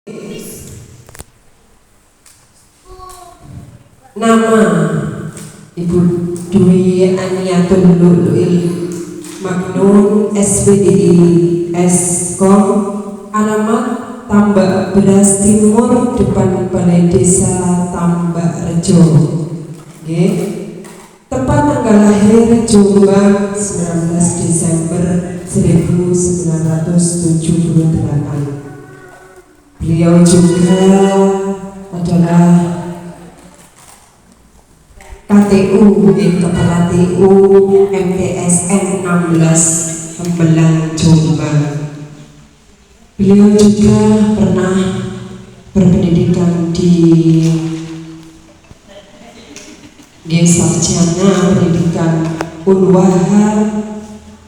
Nama Ibu Dwi Aniatul Lu'lu'il Maknun SPDI Eskom, alamat Tambak Beras Timur, depan Balai Desa Tambak Rejo. Tempat tanggal lahir Jombang 19 Desember 1978. Beliau juga adalah KTU, Kepala TU MTSN 16 Tembelang Jombang. Beliau juga pernah berpendidikan di sarjana pendidikan Unwaha.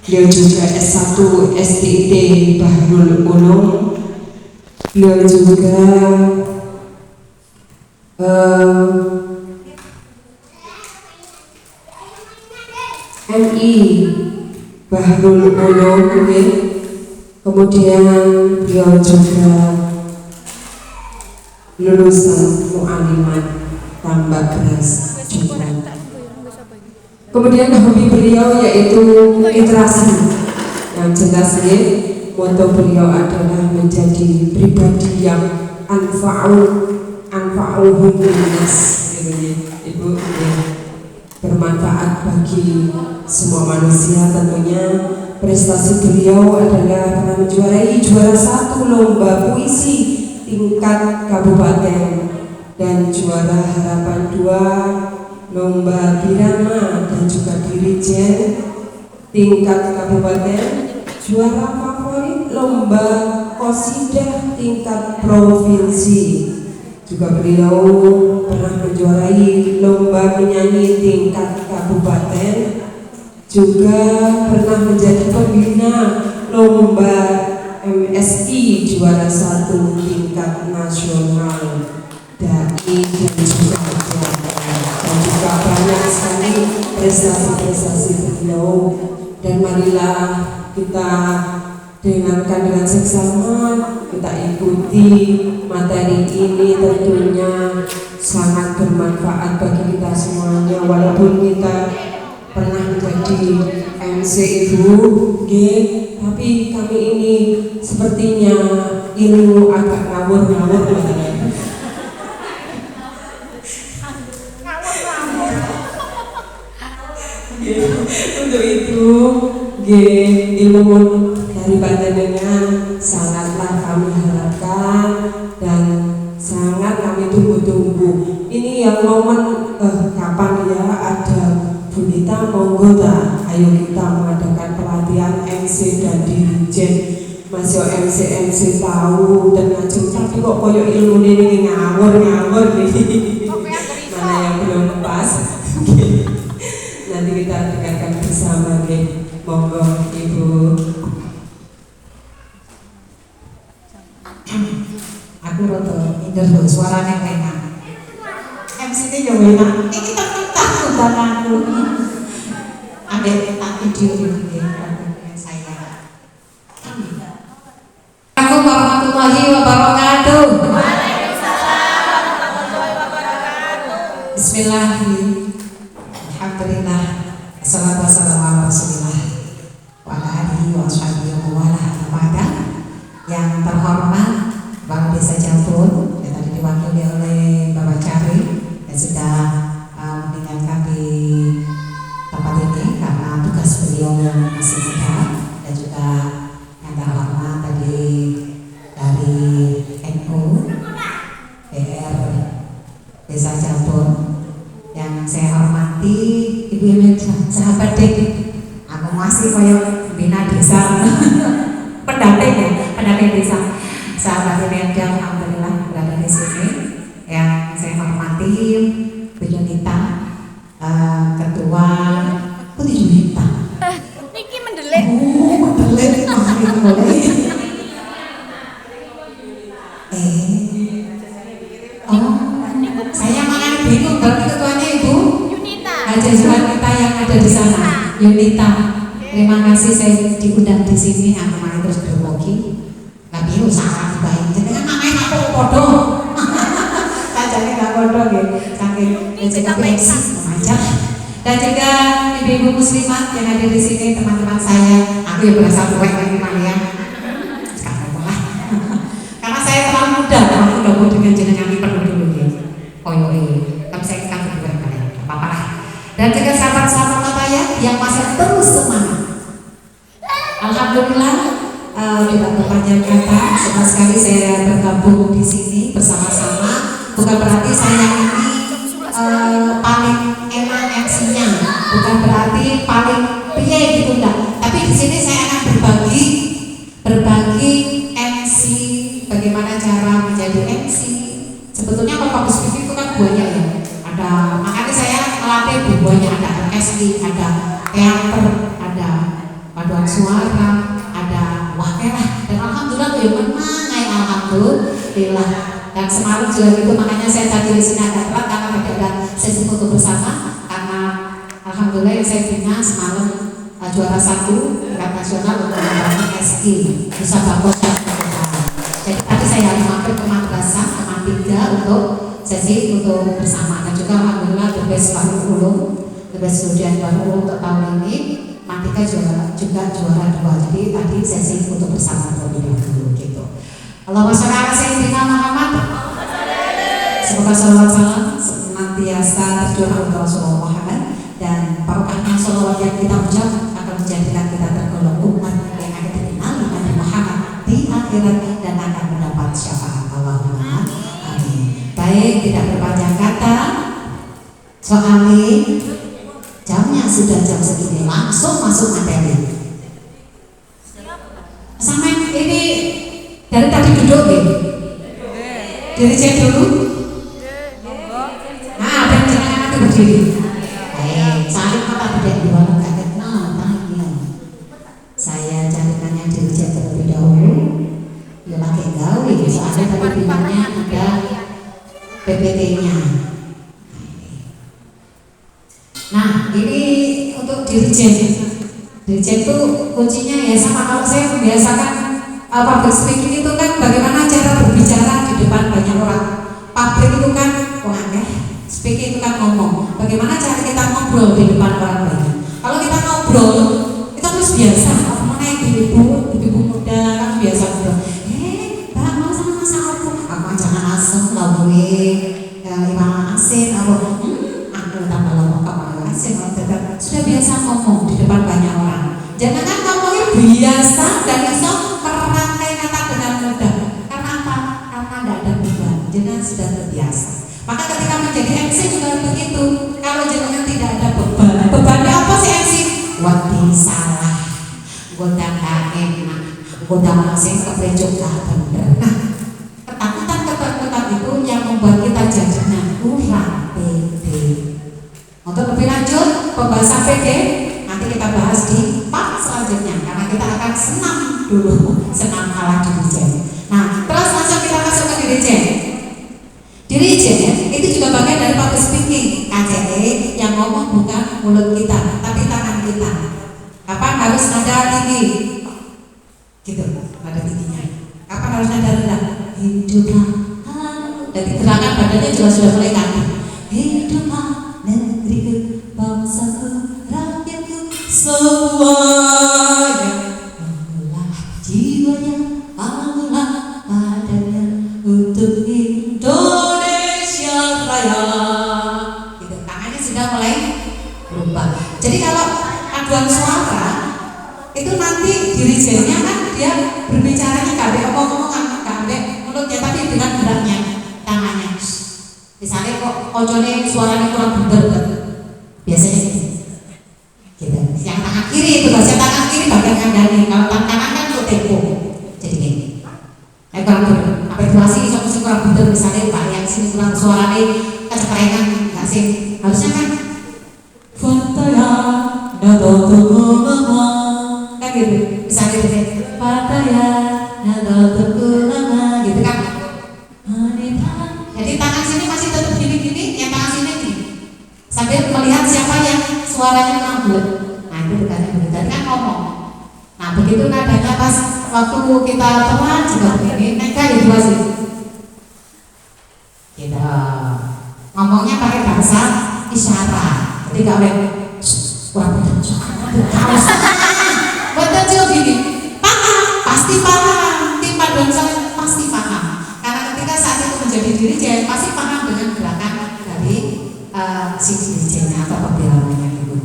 Beliau juga S1 STIT Bahrul Ulum. Beliau juga MI Bahrul Ulum. Kemudian beliau juga lulusan Mu'alimat Tambak Beras Jombang. Kemudian hobi beliau yaitu interaksi. Yang jelas moto beliau adalah menjadi pribadi yang anfa'uhum linnas, Ibu, bermanfaat bagi semua manusia. Tentunya prestasi beliau adalah pernah menjuarai juara 1 lomba puisi tingkat kabupaten dan juara harapan 2 lomba birama dan juga dirijen tingkat kabupaten, juara favorit lomba qasidah tingkat provinsi. Juga beliau pernah menjuarai lomba menyanyi tingkat kabupaten, juga pernah menjadi pembina lomba MSI juara 1 tingkat nasional, DAI dan juga banyak sekali prestasi-prestasi beliau. Dan marilah kita dengarkan dengan seksama, kita ikuti materi ini, tentunya sangat bermanfaat bagi kita semuanya. Walaupun kita pernah menjadi MC Ibu, tapi kami ini sepertinya ilmu agak ngawur-ngawur. Untuk itu, ilmu dari panjenengan sangatlah kami harapkan dan sangat kami tunggu-tunggu. Ini yang momen kapan ya ada Bu Nita, monggo ta, ayo kita mengadakan pelatihan MC dan dirijen. Masih MC tahu dan ngajeng, tapi kok koyo ilmu ini ngawur-ngawur nih. Mana yang belum pas? Nanti kita dengarkan bersama nih. Monggo Ibu. Aku roto minder lho, suaranya enak. MC-nya yo enak. Iki tak aku. Ambek tak video ini saya. Assalamualaikum warahmatullahi wabarakatuh. Waalaikumsalam warahmatullahi wabarakatuh. Bismillahirrahmanirrahim. Alhamdulillah. Assalatu wassalamu ala Rasulillah wa ala alihi wa sahbihi wa ala. Yang terhormat Bapak Desa Jambon yang tadi diwakili oleh Bapak Cari dan sudah meninggalkan di tempat ini karena tugas beliau yang masih muda, dan juga yang terhormat tadi dari NU PR Desa Jambon yang saya hormati Ibu Imelda, sahabat Dek. Aku masih koyo bina desa pendamping desa. Sahabat Imelda, alhamdulillah berada di sini. Yang saya hormati Bu Yunita, ketua Putih Yunita. Niki mendelik. Oh, mendelik mulai. Saya malah bingung, berarti ketuanya Ibu Yunita. Haja Yunita yang ada di sana. Yunita, terima kasih saya diundang di sini. Aku malah terus berwoki. Tapi salah baik, jangan main aku. podo. Sajane gak podo nggih. Saking Kita pensi remaja. Dan juga ibu-ibu muslimat yang hadir di sini, teman-teman saya. Aku ya berasa tuwek lagi ya. Karena saya terlalu muda, aku udah mau dengan jenengan penuh dulu ya. Tapi saya kangen juga kalian, apa-apa lah. Dan juga sahabat-sahabat saya yang masih terus semangat. Alhamdulillah, tidak berpanjang kata, senang sekali saya bergabung di sini bersama-sama. Bukan berarti saya ini paling enak MC-nya, bukan berarti paling piye gitu enggak. Tapi di sini saya akan berbagi MC, bagaimana cara menjadi MC. Sebetulnya kalau public speaking itu kan banyak ya. Makanya saya melatih banyak, ada RSI, ada teater, ada paduan suara, ada wakerah, dan alhamdulillah tuh yang menang, alhamdulillah. Dan semalam juga gitu, makanya saya tadi di sini agak telat karena tidak ada sesi foto bersama, karena alhamdulillah yang saya punya semalam juara 1 tingkat nasional untuk membangun SI Nusa Bangkot. Jadi tadi saya harus mampir ke madrasah Keman 3 untuk sesi foto bersama, dan juga alhamdulillah the best Baru Ulum, the best student Baru Ulum untuk tahun ini. Matika juga juara 2. Jadi tadi sesi foto bersama terlebih dahulu gitu. Allahumma sholli ala sayyidina Muhammad. Semoga salawat salam senantiasa tercurah untuk Rasulullah Muhammad, dan barokahnya salawat yang kita ucap akan menjadikan kita tergolong umat yang akan dikenal Nabi Muhammad di akhirat dan akan mendapat syafaat. Allahumma amin. Baik, tidak berpanjang kata, soalnya jamnya sudah jam segini, langsung masuk materi. Sama ini dari tadi duduk nih, dari cek dulu. Nah, dan jangan nanti berdiri. Saling kata tidak dua nggak kenal, tanya. Saya carikannya dari cek terlebih dahulu. Ya pakai gawe, soalnya tadi bilangnya ada PPT-nya. Nah, ini untuk dirijen. Dirijen itu kuncinya ya sama, kalau saya membiasakan public speaking itu kan bagaimana cara berbicara di depan banyak orang. Public itu kan aneh, speaking itu kan ngomong. Bagaimana cara kita ngobrol di depan orang banyak. Kalau kita ngobrol itu harus biasa. Apa mana ibu muda kan biasa ngobrol. Mbak mau sama masak apa? Aku jangan asem lah gue. Imam asin apa? Aku tambah lama kamu asin. Sudah biasa ngomong di depan banyak orang. Jangan kan ngomongnya biasa dan bisa merangkai kata dengan mudah. Karena apa? Karena tidak ada beban. Jangan sudah terbiasa. Maka ketika menjadi MC juga begitu. Kalau jangan tidak ada beban. Bebannya apa sih MC? Waktu salah, godang enak, godang masing kepenjuk bener. Nah, ketakutan itu yang membuat kita jadinya kurang pede. Untuk lebih lanjut pembahasan PD nanti kita bahas di part selanjutnya, karena kita akan senam dulu, senam ala dirijen. Nah, terus langsung kita masuk ke dirijen. Dirijen itu juga bagian dari public speaking. KCE yang ngomong bukan mulut kita, tapi tangan kita. Kapan harus nada tinggi? Gitu, nada tingginya. Kapan harus nada rendah? Hiduplah. Dan gerakan badannya juga sudah mulai kaku. Hiduplah negeriku, bangsaku, rakyatku, semuanya. Bangunlah jiwanya, bangunlah badannya untuk Indonesia Raya. Gitu, tangannya sudah mulai berubah. Jadi kalau paduan suara itu nanti dirijennya kan dia berbicaranya gak ada omong-omongan, gak ada mulutnya, tapi dengan geraknya tangannya. Misalnya kok ojone suaranya kurang bener, biasanya gitu. Yang tangan kiri itu bahasa tangan kiri bagian kandani, kalau tangan kanan kan untuk tempo. Jadi gini. Kalau apetuasi iso kurang bener, misalnya Pak yang sini kurang suaranya kecekerengan, nggak sih? Harusnya kan Fataya Nadatul kan gitu. Misalnya gitu, Fataya Nadatul gitu kan. Jadi tangan sini masih tetap gini-gini, yang tangan sini gini. Sambil melihat siapa yang suaranya ngambek. Nah itu bukannya begitu, kan ngomong. Nah begitu nadanya pas waktu kita pelan juga begini, neka ya dua sih. bahasa isyarat. Jadi kalau harus betul juga gini, paham, pasti paham. Tim paduan suara pasti paham. Karena ketika saat itu menjadi dirijen pasti paham dengan gerakan dari si dirijennya atau pembiayanya itu.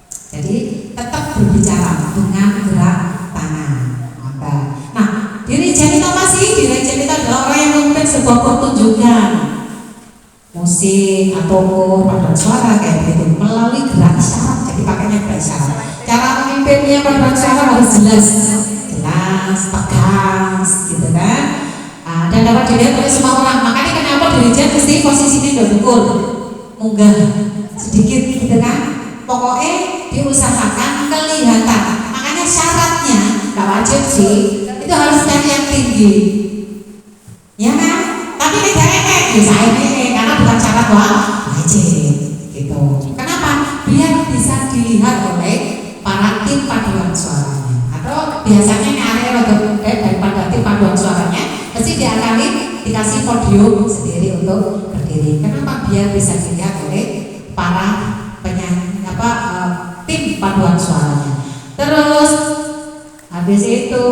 Jadi tetap berbicara dengan gerak tangan. Nah, dirijen itu apa sih? Dirijen itu adalah orang yang memimpin sebuah pertunjukan musik atau paduan suara kayak gitu melalui gerak isyarat. Jadi pakainya gerak isyarat. Cara memimpinnya paduan suara harus jelas, tegas, gitu kan? Dan dapat dilihat oleh semua orang. Makanya kenapa dirijen mesti posisinya udah pukul, munggah sedikit, gitu kan? Pokoknya diusahakan kelihatan. Makanya syaratnya nggak wajib sih, itu harus cari yang tinggi, ya kan? Tapi tidak enak, bisa enak karena bukan syarat wajib, gitu. Kenapa? Biar bisa dilihat oleh para tim paduan suaranya. Atau biasanya ini area untuk daripada tim paduan suaranya, pasti diakali dikasih podium sendiri untuk berdiri. Kenapa? Biar bisa dilihat oleh para penyanyi tim paduan suaranya. Terus habis itu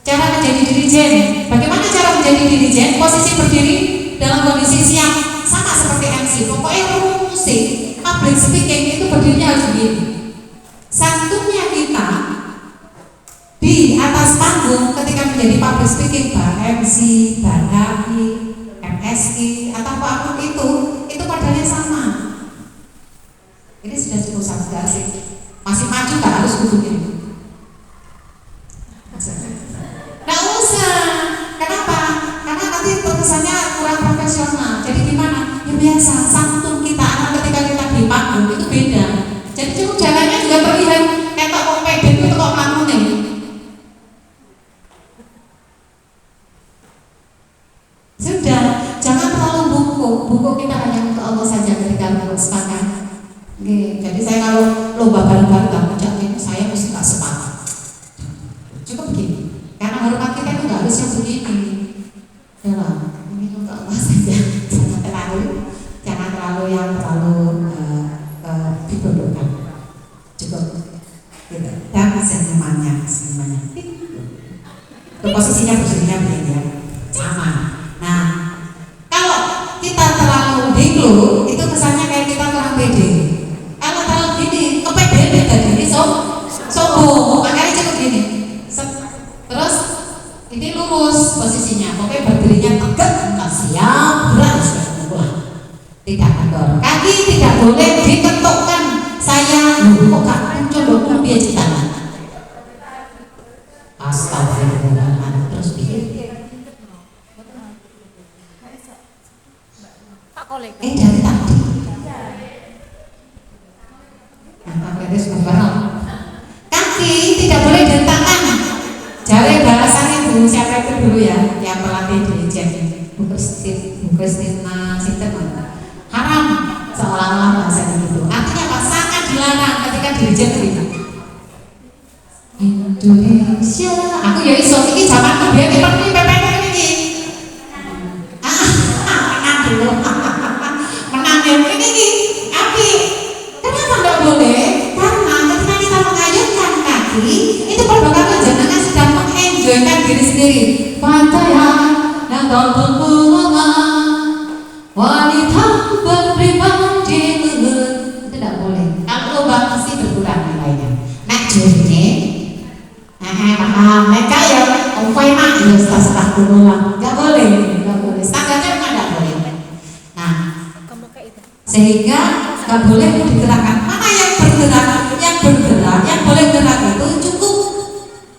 cara menjadi dirijen. Bagaimana cara menjadi dirijen? Posisi berdiri dalam kondisi siap, sama seperti MC. Pokoknya musik, public speaking itu berdirinya harus begini. Santunnya kita di atas panggung ketika menjadi public speaking, MC, HI, MSI atau apapun itu padanya sama. Ini sudah cukup sih. Masih maju tak harus begini. Nggak usah. Kenapa? Karena nanti terkesannya kurang profesional. Jadi gimana? Ya biasa. Santun kita ketika kita di panggung itu beda. Jadi cukup jalannya juga terlihat kayak kok pede itu kok melamun nih. Sudah. Jangan terlalu buku kita hanya untuk Allah saja ketika sepakat. Jadi saya kalau lomba bareng-bareng gak ngajak ini saya mesti gak sepakat. Cukup begini. Karena hormat kita itu gak harus yang begini. Ya lah, ini untuk Allah saja. Jangan terlalu yang terlalu dibodohkan. Cukup. Gitu. Dan senyumannya. Itu posisinya berdirinya begini ya. Sama. Nah, kalau kita terlalu dinglu, itu kesannya kayak kita kurang pede. Kalau terlalu gini, kepedean beda diri sombong, makanya cukup gini. Terus ini lurus posisinya, pokoknya berdirinya tegak, nggak siap, berat, tidak kendor. Kaki tidak boleh ditentukan. Saya kok gak muncul dia di tangan. Astagfirullahaladzim. Terus bikin. Dari tadi. Kaki tidak boleh diletakkan. Jari bahasannya dulu siapa itu dulu ya, yang pelatih dirijen Bu Kristina Sinten. Haram seolah-olah bahasanya gitu. Artinya apa? Sangat dilarang ketika dirijen itu. Indonesia. Aku ya iso iki zamanku biyen seperti PPN ini. Menang dulu. Menang ya ini. Tapi kenapa enggak boleh? Karena ketika kita mengayunkan kaki, itu perbuatan jenengan sedang mengenjoykan diri sendiri. Baca ya, yang tonton ulama, wanita berpribadi luhur. Itu tidak boleh. Kalau lomba mesti berkurang nilainya. Nak jurine, mereka ya umpama ya setah dulu lah. Enggak boleh, enggak boleh. Standarnya memang enggak boleh. Nah, sehingga nggak boleh digerakkan. Mana yang bergerak? Yang bergerak, yang boleh gerak itu cukup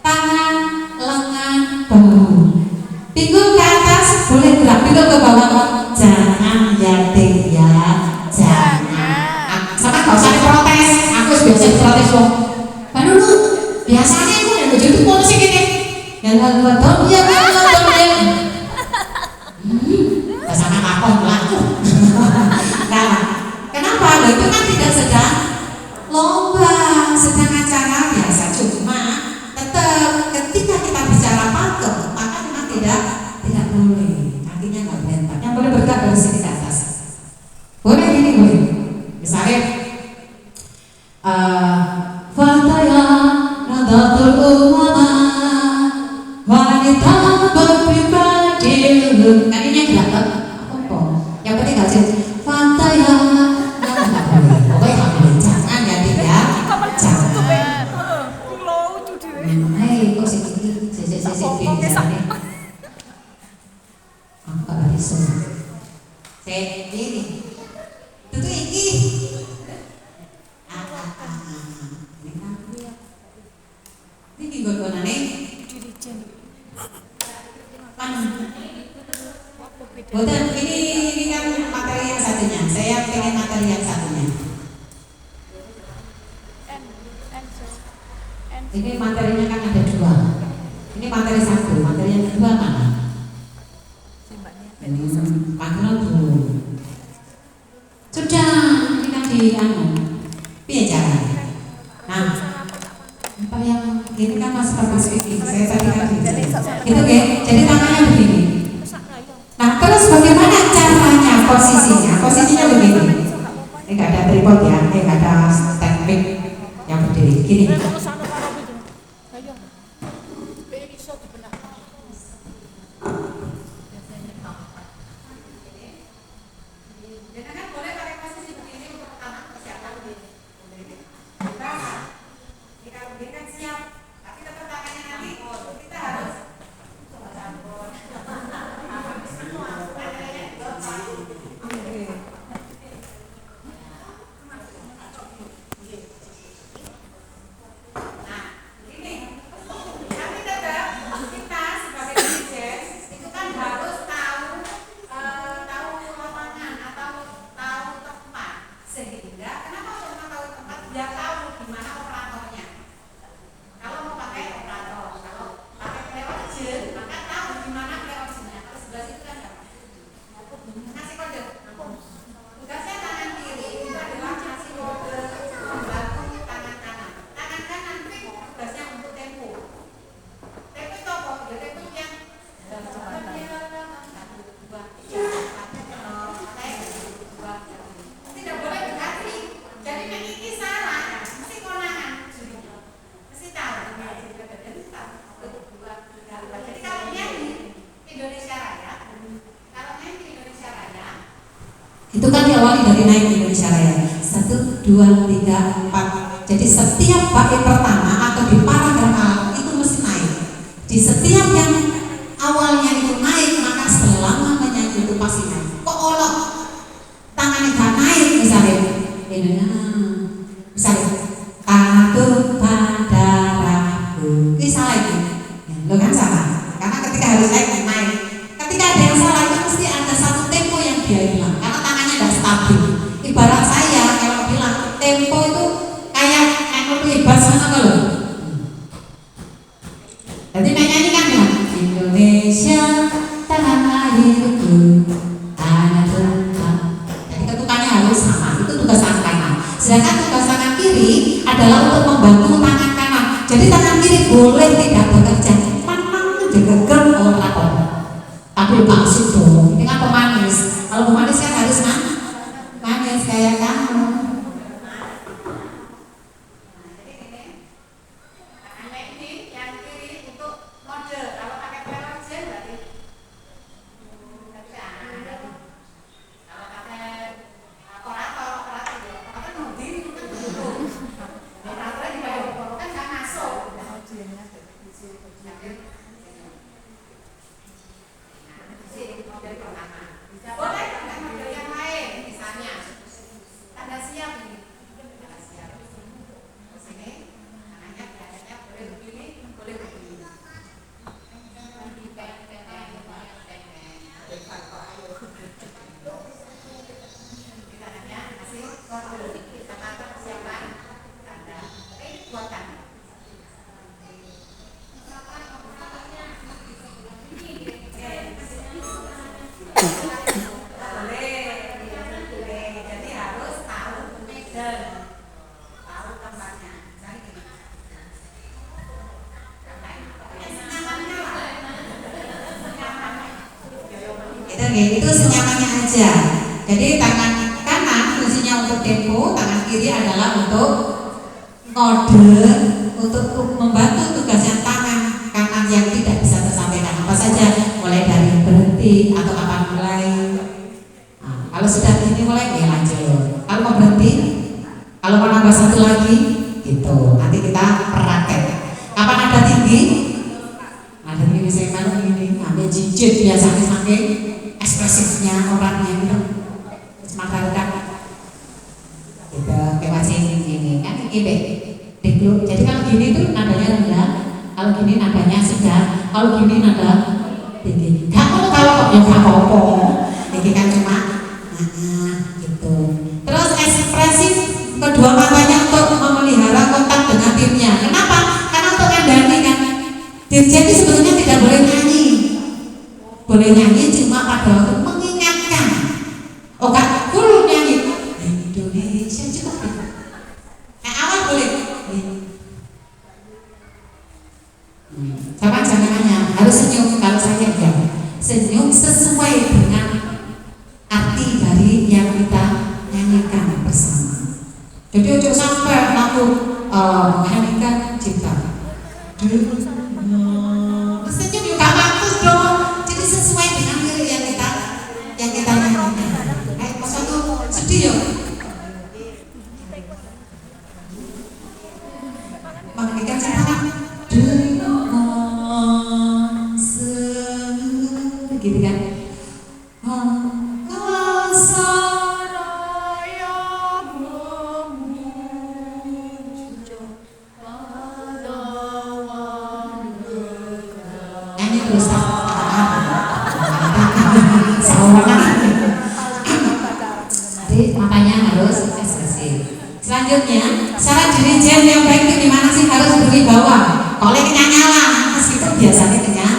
tangan, lengan, bahu. Pinggul ke atas boleh gerak, pinggul ke bawah jangan ya deh ya, jangan. Sama nggak usah diprotes. Aku biasa diprotes loh. Baru lu biasanya itu yang begitu pun sih gini. Yang nonton ya kan nonton ya. Sama aku melaku. Nah, kenapa? Itu kan tidak sedang lomba, sedang acara biasa. Cuma tetap ketika kita bicara pakem, maka memang tidak boleh. Kakinya nggak berentak. Yang boleh bergerak dari sini ke atas. dulu kakinya gerak apa? Yang penting nggak sih Fanta ya. Pokoknya nggak boleh jangan ya tidak. Jangan. Hei, kok sih ini. Apa lagi sih? Ini. Tutu iki. Ini gongonane. Boten, ini kan materi yang satunya. Saya pengen materi yang satunya. Ini materinya kan ada dua. Ini materi satu, materi yang kedua mana? Panggil dulu. Sudah, ini kan di piye cara? Nah, apa yang ini kan masih perspektif. Saya tadi kan gitu ya. Jadi tangannya begini. Nah, terus bagaimana caranya posisinya? Posisinya begini. Ini nggak ada tripod ya, ini nggak ada stand mic yang berdiri. Gini. Itu kan diawali dari naik Indonesia Raya 1, 2, 3, 4. Jadi setiap bait pertama atau di paragraf awal itu mesti naik. Di setiap yang awalnya itu naik, maka selama menyanyi itu pasti naik. Kok olok tangannya gak naik misalnya misalnya aku padaku ini salah itu lo kan sama karena ketika harus naik naik. Ketika ada yang salah itu mesti ada satu tempo yang dia hilang karena tangannya gak stabil. Ibarat saya kalau bilang tempo itu kayak bebas sama kalau jadi menyanyikan ya Indonesia tanah airku tanah Tuhan. Jadi ketukannya harus sama, itu tugas tangan kanan. Sedangkan tugas tangan kiri adalah untuk membantu tangan kanan. Jadi tangan kiri boleh tidak bekerja, memang juga gerol atau tapi palsu dong. Ini kan pemanis. Kalau pemanis kan harus manis kayak kamu. Itu senyamannya aja. Jadi tangan kanan fungsinya untuk tempo, tangan kiri adalah untuk ngode, untuk membantu tugasnya tangan kanan yang tidak bisa tersampaikan apa saja, mulai dari berhenti berhenti atau kapan mulai? Nah, kalau sudah ini mulai ya lanjut. Kalau mau berhenti, kalau mau nambah satu lagi, gitu. Nanti kita praktek. Kapan ada tinggi? Ada tinggi saya malu ini, ambil jijik biasanya saking ekspresifnya orangnya gitu. Semangat kan? Gitu. Kayak masih ini kan ini dek. Jadi kalau gini tuh nadanya rendah, kalau gini nadanya sedang, kalau gini nada tinggi. Kamu kalau kok ya nggak apa-apa. Ini kan cuma gitu. Terus ekspresif kedua matanya untuk memelihara kontak dengan timnya. Kenapa? Karena untuk ngandani kan. Dirjen itu sebetulnya tidak boleh nyanyi. Boleh nyanyi cuma pada waktu mengingatkan. Oh kak, full nyanyi Indonesia cukup. Nah awal boleh. Jangan hanya harus senyum. Kalau saya ya senyum sesuai dengan arti dari yang kita nyanyikan bersama. Jadi ojo sampai lagu menyanyikan cinta. Senyum juga bagus dong. Jadi sesuai dengan lirik yang kita nyanyikan. Pas waktu sedih ya. Menyanyikan cinta. Gitu kan? Nyanyi terus jadi matanya harus ekspresif. Selanjutnya, syarat dirijen yang baik itu gimana sih? Harus berwibawa. Kalau lagi nyala, meskipun biasanya kenyang.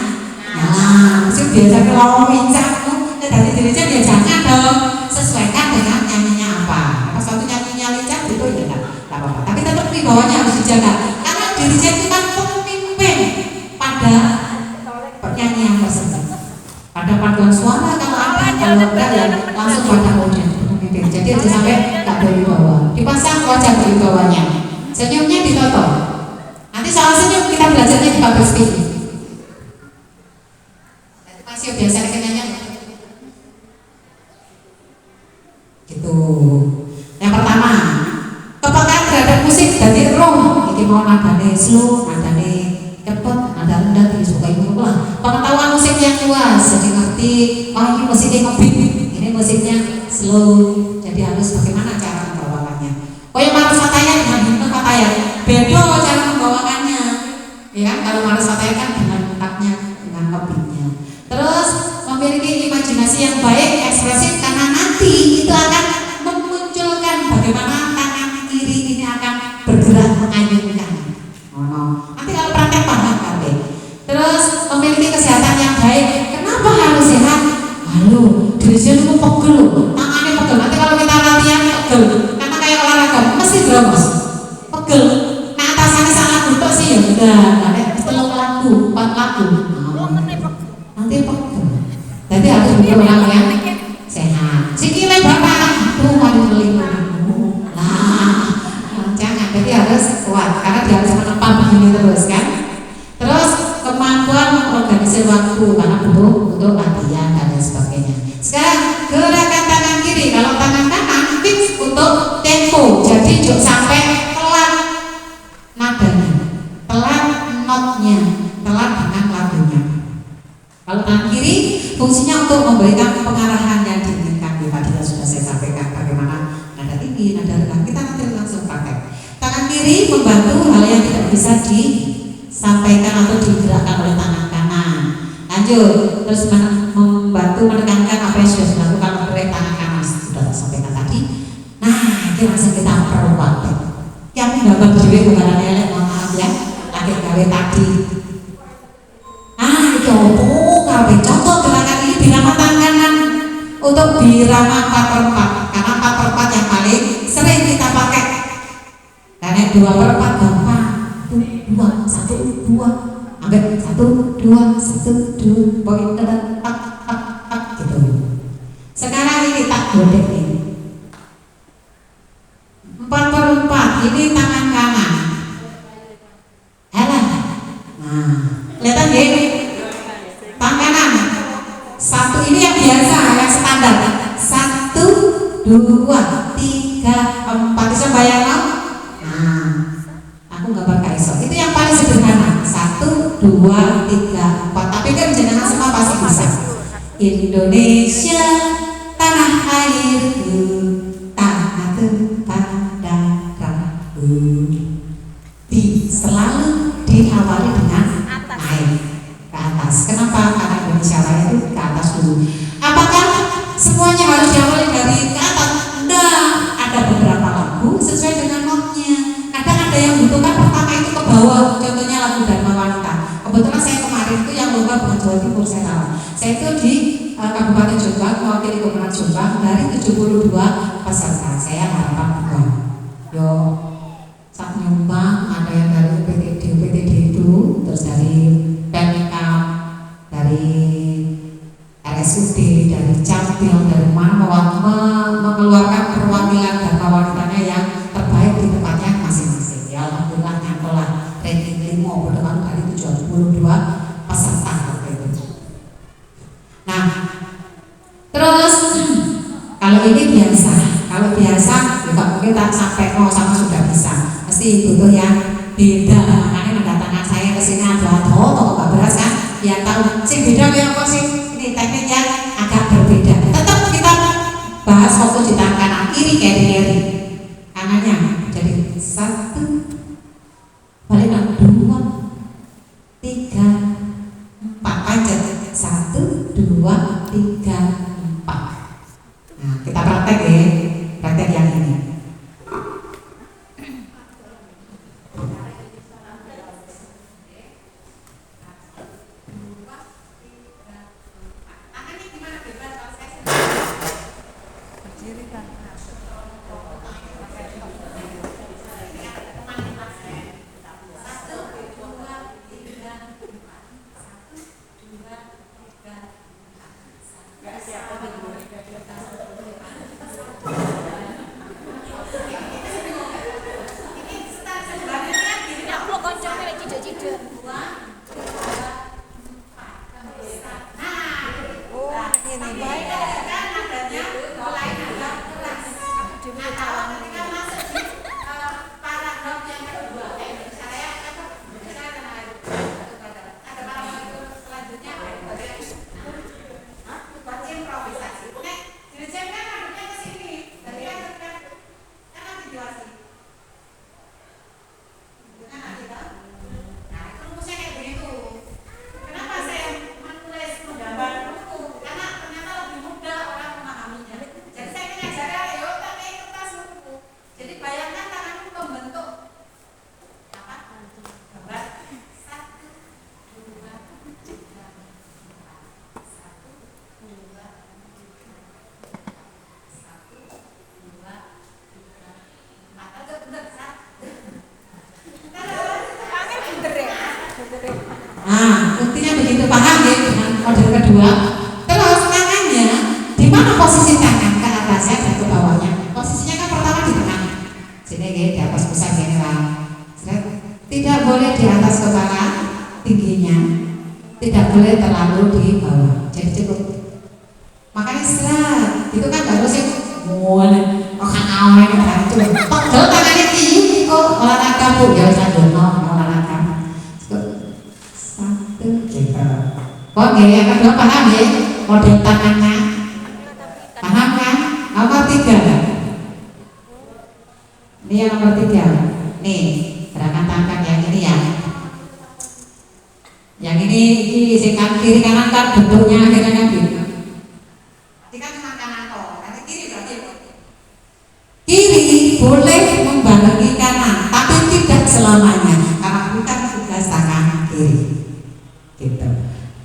Maksud biasa kalau mincangmu dari dirinya ya jangan dong, sesuaikan dengan nyanyinya apa. Pas waktu nyanyinya lincah itu ya enggak apa-apa. Tapi tetap wibawanya harus dijaga. Karena dirinya itu kan pemimpin pada penyanyian tersebut. Pada paduan suara kalau ada, kalau enggak ya langsung pada audiens pemimpin. Jadi aja sampai enggak berwibawa. Dipasang wajah berwibawanya. Senyumnya ditoto. Nanti soal senyum kita belajarnya di public speaking. Masih biasa kenyanya gitu. Yang pertama, kepekaan terhadap musik dari room. Ini mau nadane slow, nadane cepet, nada rendah disukai lah. Pengetahuan musik yang luas, jadi ngerti. Oh ini musiknya ngebeat, ini musiknya slow. Jadi harus bagaimana cara membawakannya. Oh yang Maros Fataya dengan himne Fataya, beda cara membawakannya. Ya kan kalau Maros Fataya kan dengan taknya, dengan ngebeatnya. Terus memiliki imajinasi yang baik, ekspresif, karena nanti itu akan memunculkan bagaimana tangan kiri ini akan bergerak mengayunkan. Nanti kalau praktek paham kabeh. Terus memiliki kesehatan yang baik. Kenapa harus sehat? Halo, dirijen itu pegel loh, tangannya pegel. Nanti kalau kita latihan pegel, karena kayak olahraga mesti dramos, pegel. Nah atasannya salah bentuk sih ya udah, nanti 3 lagu, 4 lagu. Nanti pegel. Jadi harus betul orang yang sehat. Sikile bapak tuh waduh kelima. Nah, jangan. Jadi harus kuat karena dia harus menempah begini terus kan. Terus kemampuan mengorganisir waktu karena butuh latihan dan lain sebagainya. Sekarang gerakan tangan kiri. Kalau tangan kanan fix untuk tempo. Jadi jangan sampai telat nadanya, telat notnya, telat dengan lagunya. Kalau tangan kiri fungsinya untuk memberikan pengarahan yang diinginkan. Tadi sudah saya sampaikan bagaimana nada tinggi, nada rendah. Kita nanti langsung pakai. Tangan kiri membantu hal yang tidak bisa disampaikan atau digerakkan oleh tangan kanan. Lanjut, terus membantu menekankan apa yang sudah dilakukan oleh tangan kanan. Sudah saya sampaikan tadi. Nah, ini langsung kita perlukan. Yang dapat juga bukan lele, mohon maaf ya, lagi gawe tadi. Itu apa? Contoh gerakan ini birama tangan untuk birama 4/4 karena 4/4 yang paling sering kita pakai. Karena 2/4 gampang. 2, 1, 2, ambil 1, 2, 1, 2, poin tak gitu. Sekarang ini tak godek ini. 4/4 ini tangan kanan. Halah. Nah, kelihatan ya? Tangan kanan 1 Satu ini yang biasa, yang standar. 1, 2, 3, 4. Bisa bayang no? Nah, aku gambar kaiso. Itu yang paling sederhana. 1, 2, 3, 4. Tapi kan jenengan semua pasti bisa. Indonesia tanah airku, tanah tempat darahku. Selalu diawali dengan naik ke atas. Kenapa? Karena Indonesia Raya itu ke atas dulu. Apakah semuanya harus diawali dari ke atas? Enggak, ada beberapa lagu sesuai dengan notnya. Kadang ada yang butuhkan pertama itu ke bawah. Contohnya lagu Dharma Wanita. Kebetulan saya kemarin itu yang lomba bukan Jawa Timur, saya tahu. Saya itu di Kabupaten Jombang, mewakili Gubernur Jombang dari 72 peserta. Saya harapan 2. Yo, saat nyumbang ada yang dari PTD itu, terus dari Pemkab, dari RSUD, dari Capil, dari mana mengeluarkan perwakilan Dharma Wanitanya yang terbaik di tempatnya masing-masing. Ya alhamdulillah nyantollah ranking 5 berdekat dari 72 peserta itu. Nah, terus kalau ini biasa, kalau biasa juga mungkin tak sampai sama sudah bisa. Mesti butuh yang beda. Makanya mendatangkan saya ke sini adalah toko Mbak Beras kan, biar tahu sih beda kayak apa sih. Ini tekniknya agak berbeda. Tetap kita bahas fokus di tangan kanan, kiri kiri kanannya. Jadi 1, balik 2, 3, 4 panjat. 1, 2, 3, 4. Nah, kita praktek ya, praktek yang ini. Nah, buktinya begitu, paham ya dengan model kedua. Terus tangannya, di mana posisi tangan? Ke atasnya dan ke bawahnya. Posisinya kan pertama di tengah. Sini ya, di atas pusat gini lah. Tidak boleh di atas kepala tingginya, tidak boleh terlalu di bawah. Jadi cukup. Makanya istirahat. Itu kan bagus sih. Mulai, kan awalnya kan itu. Pegel tangannya tinggi kok olahraga bu. Ya saya dono olahraga. Oke, yang kedua paham ya model tangannya, paham kan? Nomor 3, ini yang nomor 3, nih gerakan tangan yang ini ya, yang ini sikat kiri kanan kan bentuknya akhirnya kan gitu. Nanti kan cuma kanan kok, nanti kiri berarti kiri boleh membarengi kanan, tapi tidak selamanya karena bukan tugas tangan kiri. Gitu.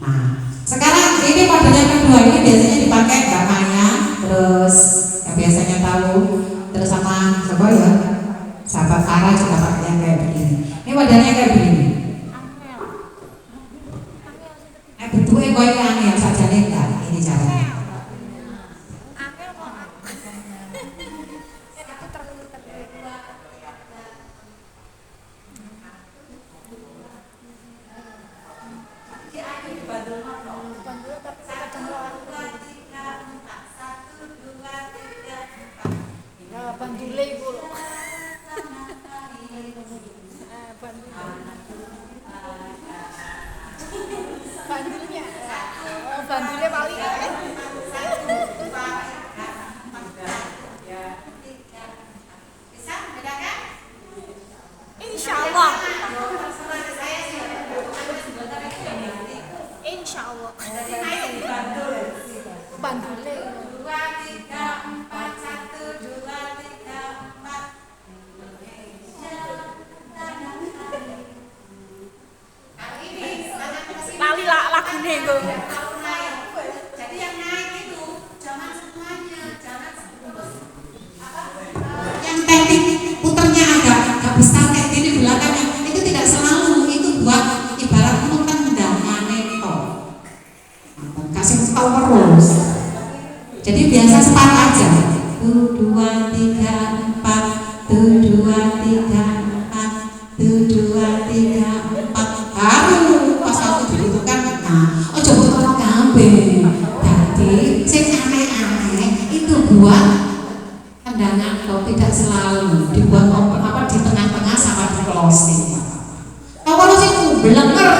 Nah, sekarang ini modelnya kedua, ini biasanya dipakai Mbak Maya, terus yang biasanya tahu, terus sama siapa ya, sahabat Farah juga pakai yang kayak begini. Ini modelnya kayak begini. Bentuknya goyang yang saja enggak, ini caranya. Bandule. 2, 3, 4, 1, 2, 3, 4. Indonesia tanah air. Kalau ini sangat kesini. Lali lagune engko. Kalau naik, jadi yang naik itu jangan semuanya, jangan terus yang teknik putarnya agak besar kayak gini belakangnya itu tidak selalu, itu buat ibarat tendangan itu kasih tahu terus. Jadi biasa sepat aja. 1, 2, 3, 4. 1, 2, 3, 4. 1, 2, 3, 4. Baru pas waktu dibutuhkan. Nah, ojo butuh kabeh. Jadi sing aneh-aneh itu buat tendangan kok tidak selalu dibuat apa di tengah-tengah sama di closing. Kalau sing blenger,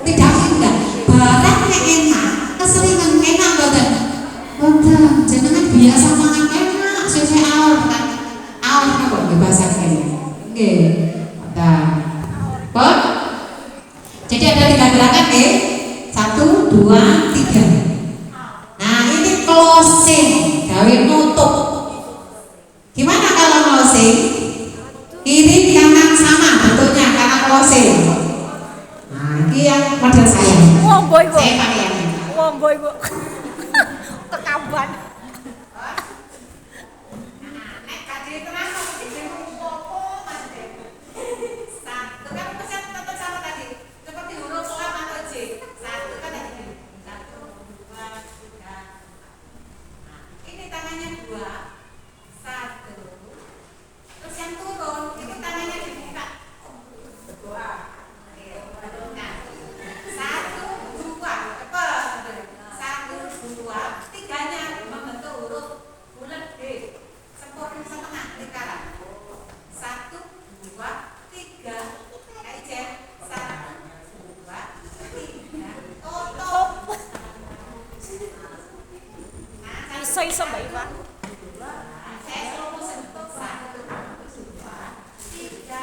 tidak indah. Barangnya enak, keseringan enak boten. Boten, jenengan biasa mangan enak, sesuai awal kan. Awal kok bahasa kene. Nggih. Boten. Bon. Jadi ada 3 gerakan nggih. 1, 2, 3. Nah, ini closing, gawe nutup. Gimana kalau closing? Kiri kanan sama bentuknya karena closing. Nah, ini yang model saya. Wong boy kok. Saya pakai yang ini. Wong boy kok. Kekaban. Nek kadhe terang kok iki opo Mas Den. Satu kan pesan tetap sama tadi. Seperti huruf A atau J. Satu kan tadi. 1, 2, 3. Nah, ini tangannya 2. 1. Terus yang turun, itu tangannya dibuka. 2. Nah, 1, 2. Cepat. 1, 2. Tiganya membentuk huruf bulat D. Sempurna setengah lingkaran. 1, 2, 3. Kayak Jen. 1, 2, 3. Tutup. Nah, Iso-iso Mbak Iva. saya slow motion. 1, 2, 3.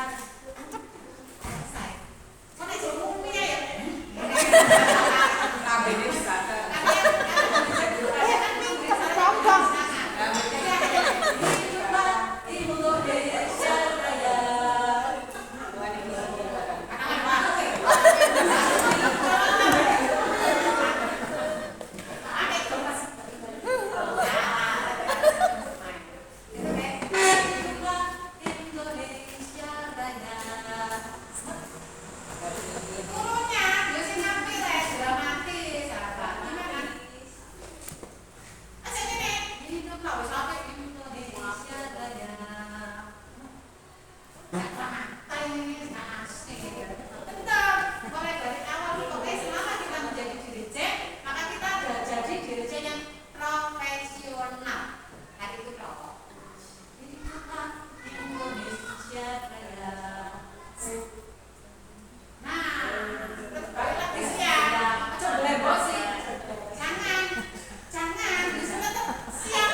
Selesai. Kok nek umumnya ya? Kabeh bisa. Indonesia Raya. Indonesia Raya. Turunnya biasa ngambil ya, dramatis, sahabat. Gimana? Asal ini, hidup lah, sampai Indonesia Raya. Santai ini, asik. Bentar, mulai dari awal pokoknya selama kita menjadi DJ, maka kita sudah jadi DJ yang profesional. Hari itu pokok. Hiduplah Indonesia Raya. Nah, terus balik lagi siap. Coba lebo sih. Jangan, di sana tuh siap.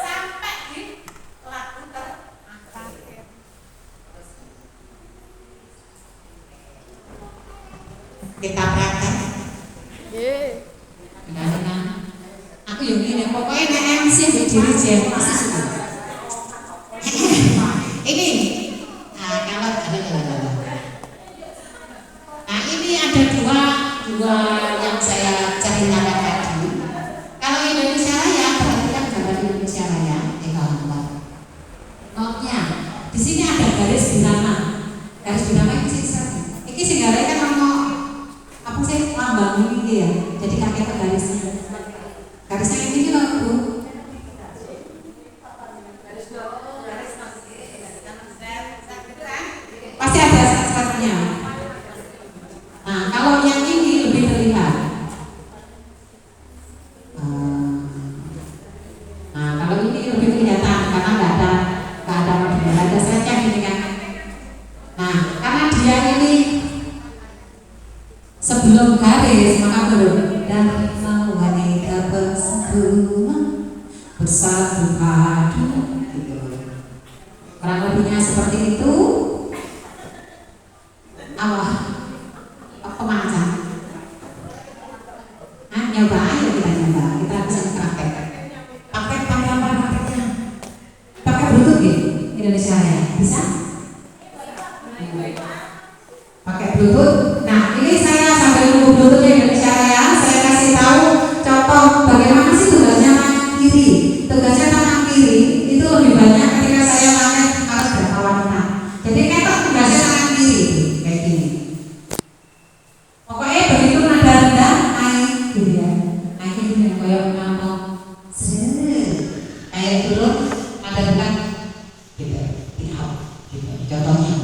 Sampai di lagu terakhir. Kita praktek. Kadang-kadang aku yang gini, pokoknya nek MC di diri saya pasti suka. Ini, nah kalau nah ini ada dua yang saya ceritakan tadi. Kalau Indonesia Raya, perhatikan gambar Indonesia Raya, kawan-kawan. Notnya, di sini ada garis birama. Garis birama ini sih, ini segaranya kan ono apa sih lambang ini ya. Jadi kakek ke garisnya. Garisnya ini loh Bu. Pasti ada set-setnya. Nah, kalau yang ini lebih terlihat. Nah, kalau ini lebih kelihatan karena nggak ada modelnya, ada setnya gini kan. Nah, karena dia ini sebelum garis maka belum dan mau wanita bersatu padu gitu. Kurang lebihnya seperti itu. Apa macam? nyoba, ayo kita nyoba, kita bisa praktek. Praktek pakai apa prakteknya? Pakai Bluetooth ya? Indonesia ya, bisa? Pakai Bluetooth. Nah, ini saya sambil nunggu Bluetooth Indonesia ya, saya kasih tahu contoh bagaimana sih tugasnya tangan kiri. Tugasnya tangan kiri itu lebih banyak ketika saya pakai harus berapa wanita. Jadi ketok tugasnya tangan kiri kayak gini. Pokoknya begitu nada rendah naik gitu ya, naik gitu ya kayak ngomong kayak turun nada rendah gitu, tidak gitu. Contohnya.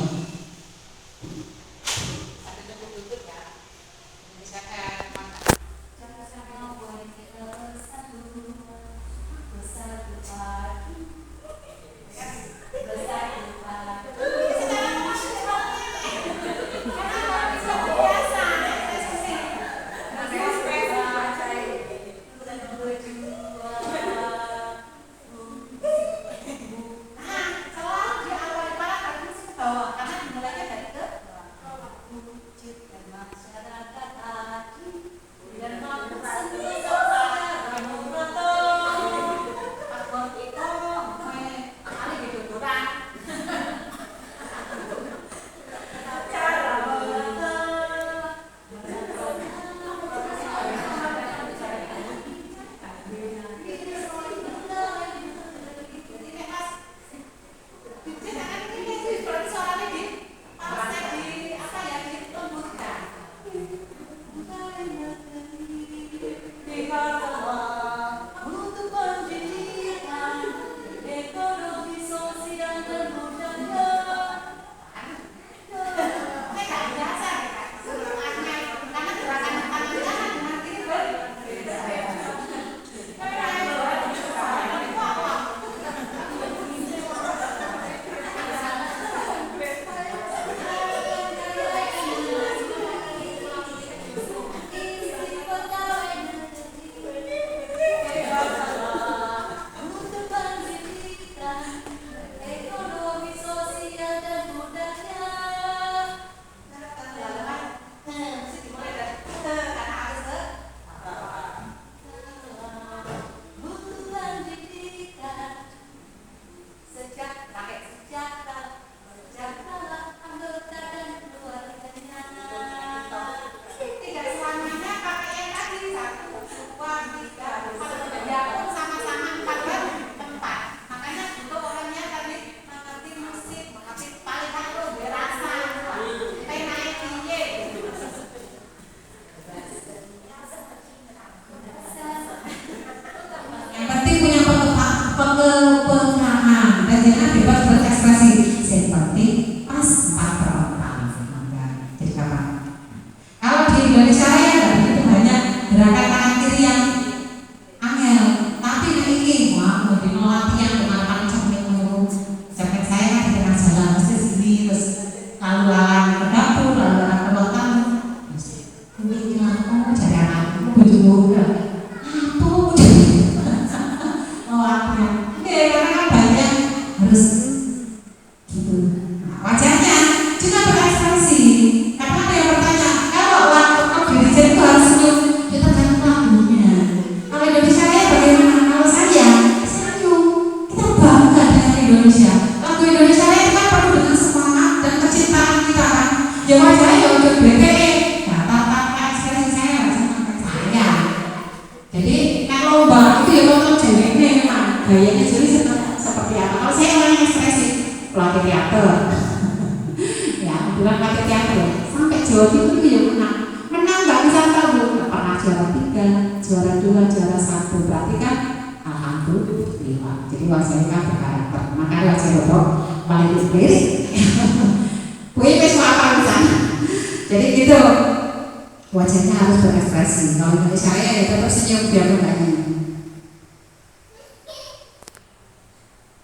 Wajahnya harus berekspresi. Kalau dari saya ya tetap senyum biar mudahnya.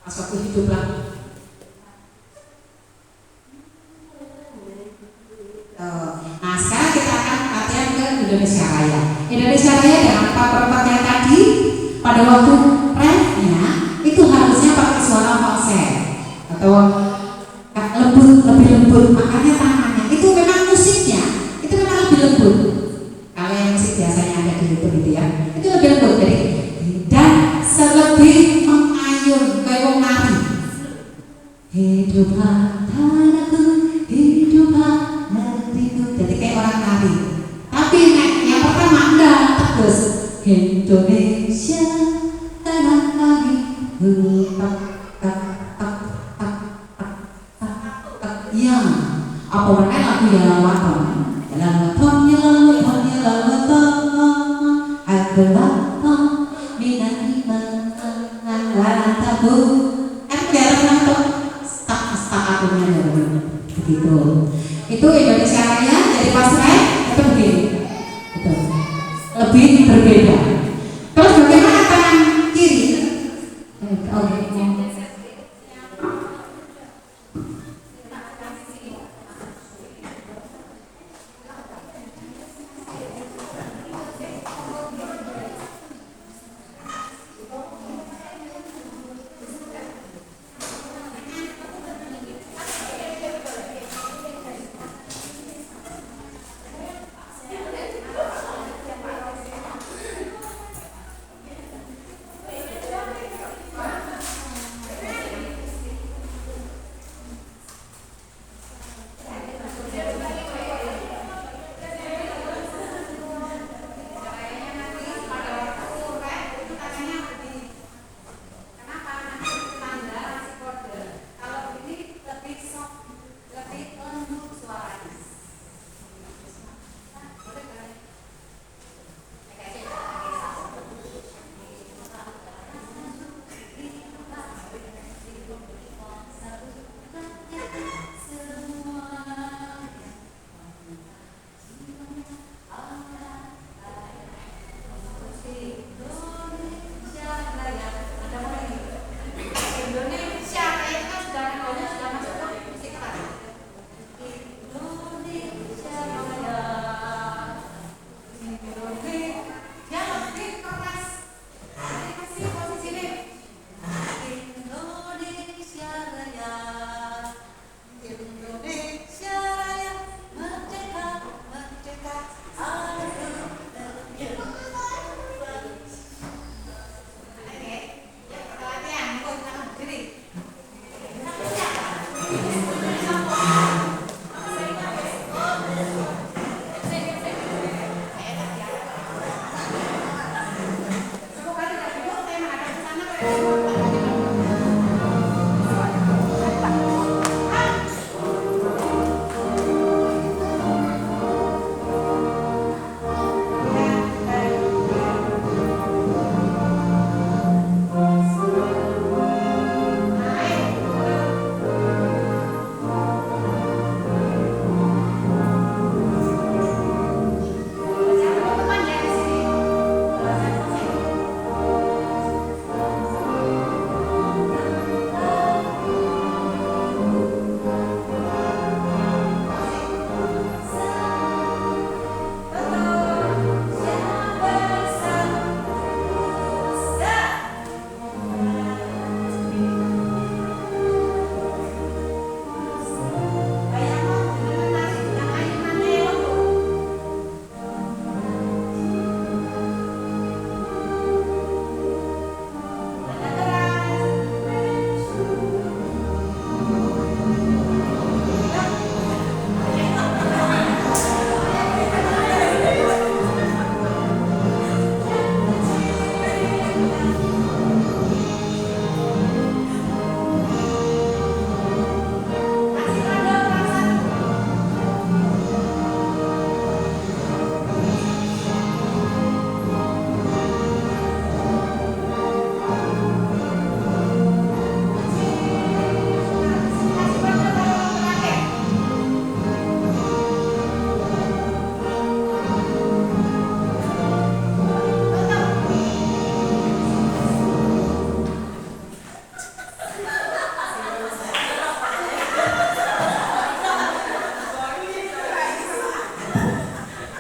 Pas waktu hidup lah. Nah sekarang kita akan latihan ke Indonesia Raya. Indonesia Raya dengan part-part yang tadi pada waktu refnya itu harusnya pakai suara falset atau lembut, lebih lembut. Makanya tangannya itu memang musiknya itu memang lebih lembut. Kalau yang musik biasanya ada di YouTube itu ya. hiduplah tanahku, hiduplah negeriku. Jadi kayak orang tari. Tapi yang pertama enggak tegas. Indonesia tanah kami, tak tak tak tak tak tak tak. Iya. Apa mana lagu ya lawaton? Lawaton ya lawaton ya lawaton. Adalah minati tabu. Kan biar nonton tak akunya begitu. Itu Indonesia Raya dari Pasrah itu begini. Itu lebih berbeda. Terus bagaimana tangan kiri?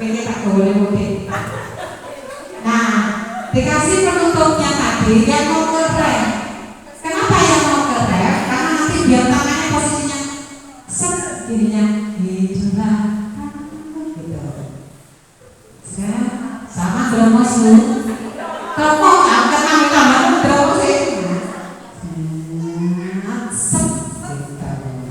Ini tak boleh mudik. Nah, dikasih penutupnya tadi yang mau ke rem. Kenapa yang mau ke rem? Karena nanti biar tangannya posisinya set gininya hiduplah gitu. Sama dromos lu. Kalau nggak kena tambah dromos sih. Set gitu.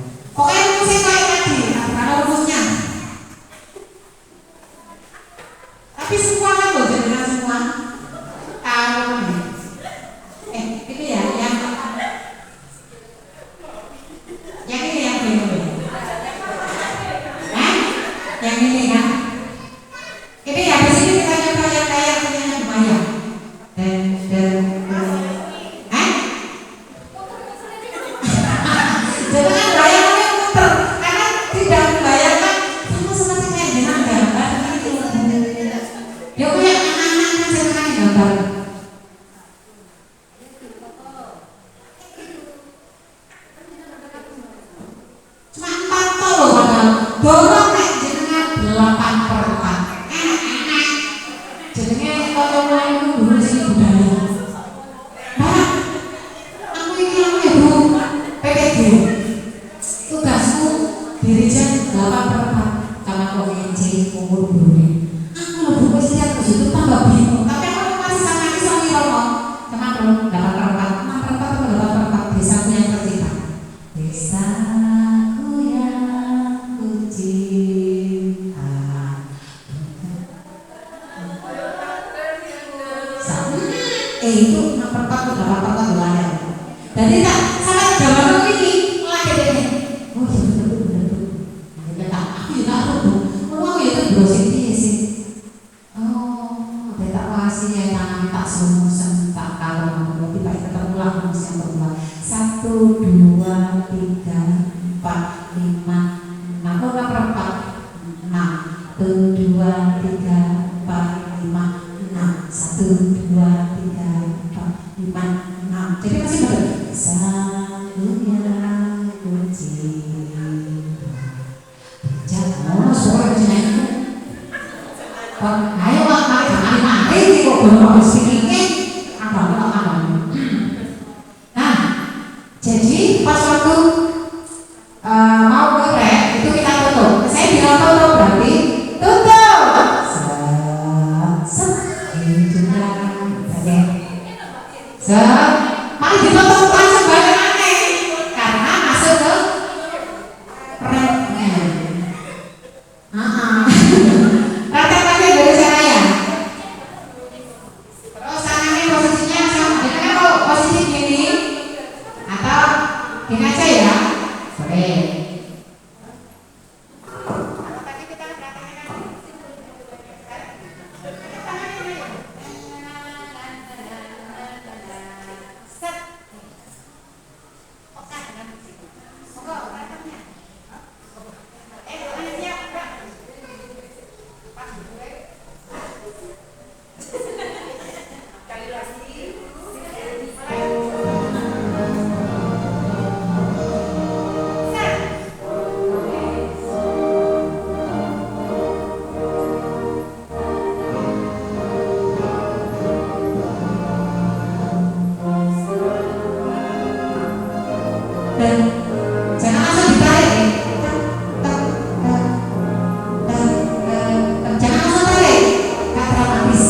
itu 6/4 atau 8/4 wilayah. Jadi tak sampai gambar ini lagi deh. Oh iya bener tuh. Nah, tak aku juga aku. Oh ya itu browsing dia sih. Oh, dia tak kasih ya tangan tak sumusen tak kalau berarti baik ketemu lah rumus yang berulang. 1, 2, 3, 4, 5, 6. Oh 6/4. 6. 1, 2, 3, 4, 5, 6. 1, 2, 3, 4, 5, 6. Jadi masih betul. Satunya kunci. Jangan suara jenengan. Ayo mari mari kok belum habis pikirnya. Apa. Nah, jadi pas waktu mau goreng itu kita tutup. Saya bilang tutup berarti tutup. Mari ditutup langsung barengan karena masuk ke pretnya. Praktek dari saya. Terus tangannya posisinya sama. Jadi kalau posisi gini atau gini aja ya. Boleh. Dan jangan langsung ditarik. Jangan langsung tarik. Gak dramatis.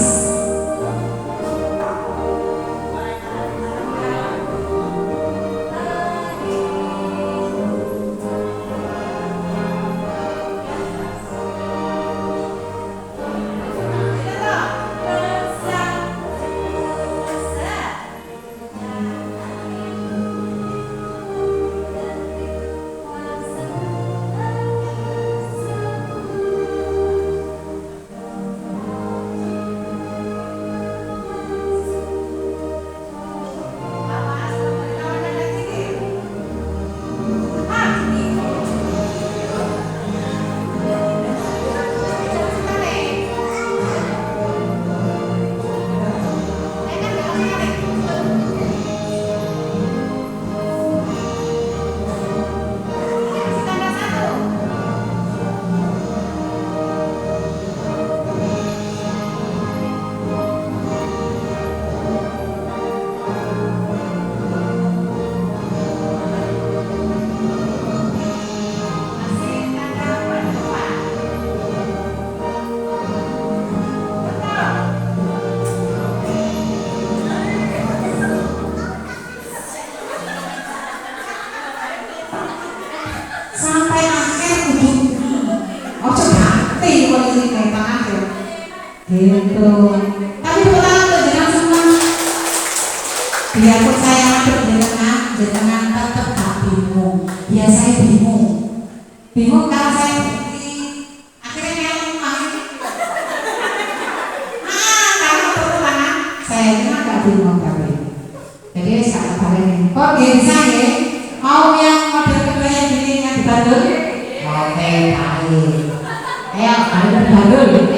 Sampai akhir kudu ojo ganti posisi kayak tangan ya gitu. Tapi tepuk tangan untuk jenengan semua biarpun saya ngadep jenengan tetap gak bingung. Ya saya bingung karena saya bukti akhirnya kayak lemah karena tepuk tangan saya ini gak bingung tapi jadi saya balik kok bisa ya mau yang model kedua yang gini yang di Bandung? Oke, baik. Ayo, balik ke Bandung.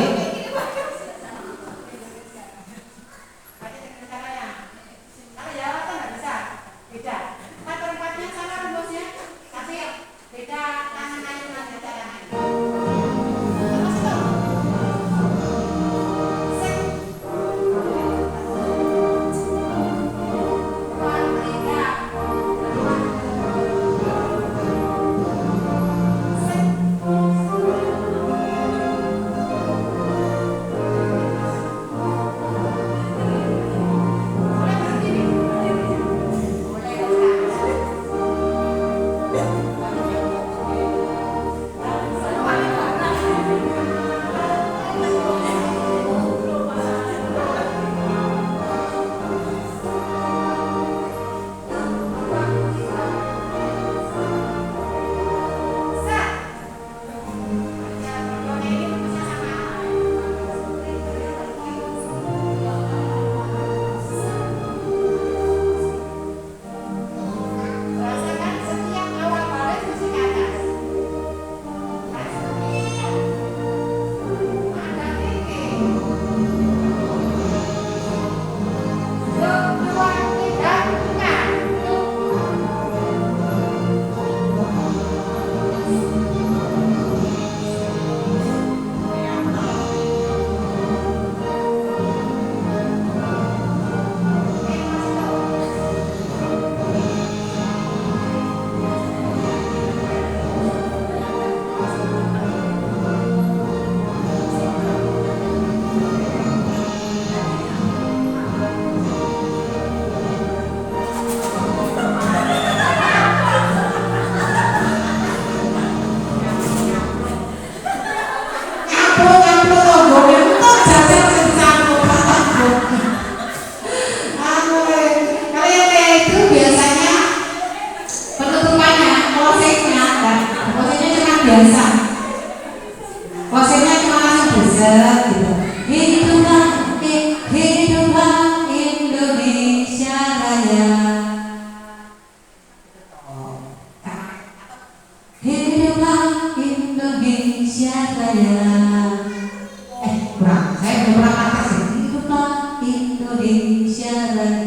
Indonesia Raya.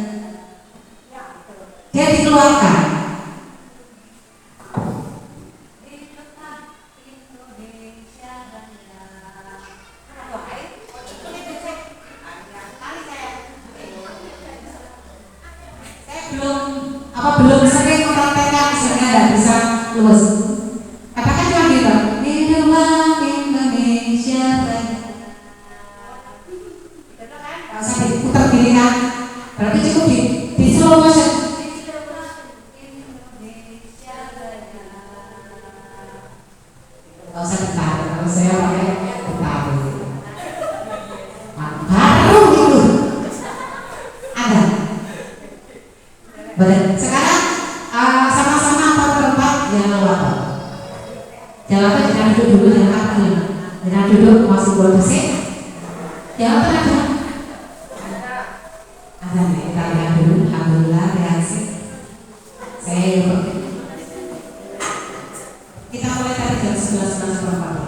Dia dikeluarkan. Belum sering mempraktekkan sehingga tidak bisa lulus. Katakan cuma gitu, hiduplah Indonesia Raya. Gak usah diputar gini kan, berarti cukup di slow motion. Gak usah ditarik, kalau saya pakai ditarik. Baru gitu. Ada. Boleh. Sekarang sama-sama empat tempat jangan lupa. Jangan lupa jangan duduk dulu, jangan apa dulu. Jangan duduk masih boleh bersih. Jangan lupa ada. Ada nih, kita lihat dulu. Alhamdulillah reaksi. Saya ikut. Kita mulai dari jam 11.40.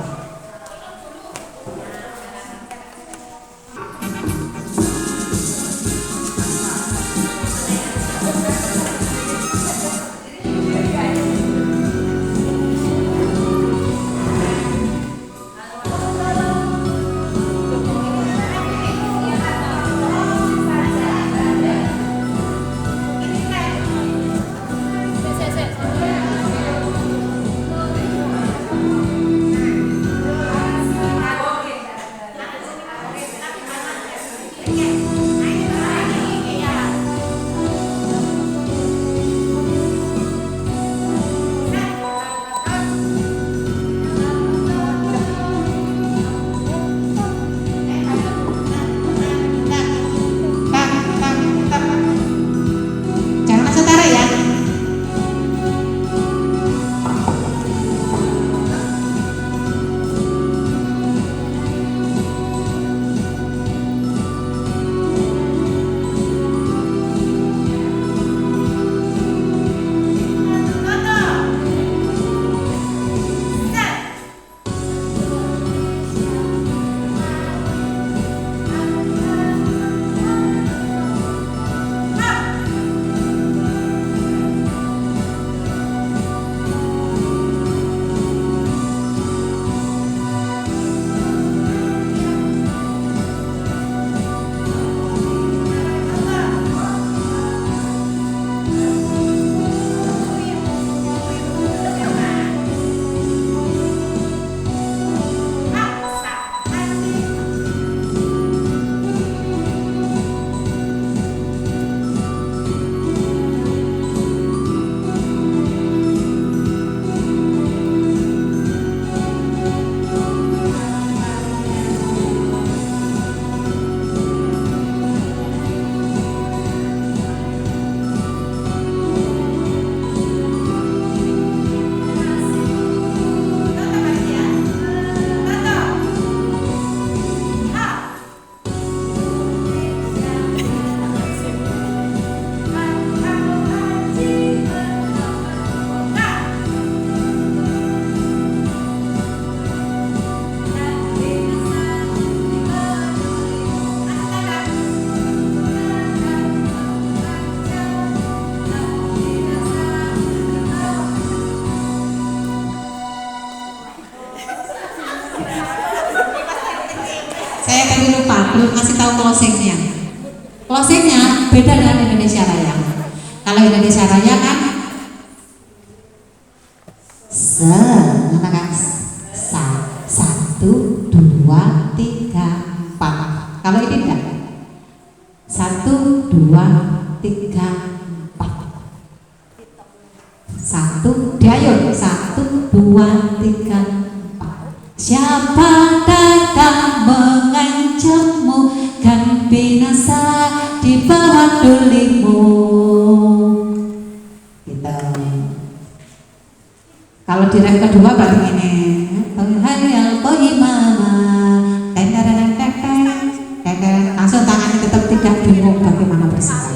Saya tadi lupa belum kasih tahu closingnya. Closingnya beda dengan Indonesia Raya. Kalau Indonesia Raya kan satu, dua, tiga, empat. Kalau ini enggak. 1, 2, 3, 4. 1, diayun. 1, 2, 3, 4. Siapa datang mengancammu kan binasa di bawah tulimu. Gitu. Kalau di ref kedua berarti ini. Hayal qohimama. Langsung tangannya tetap tidak bingung bagaimana bersama.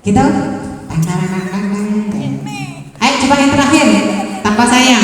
Gitu. Ayo coba yang terakhir tanpa sayang.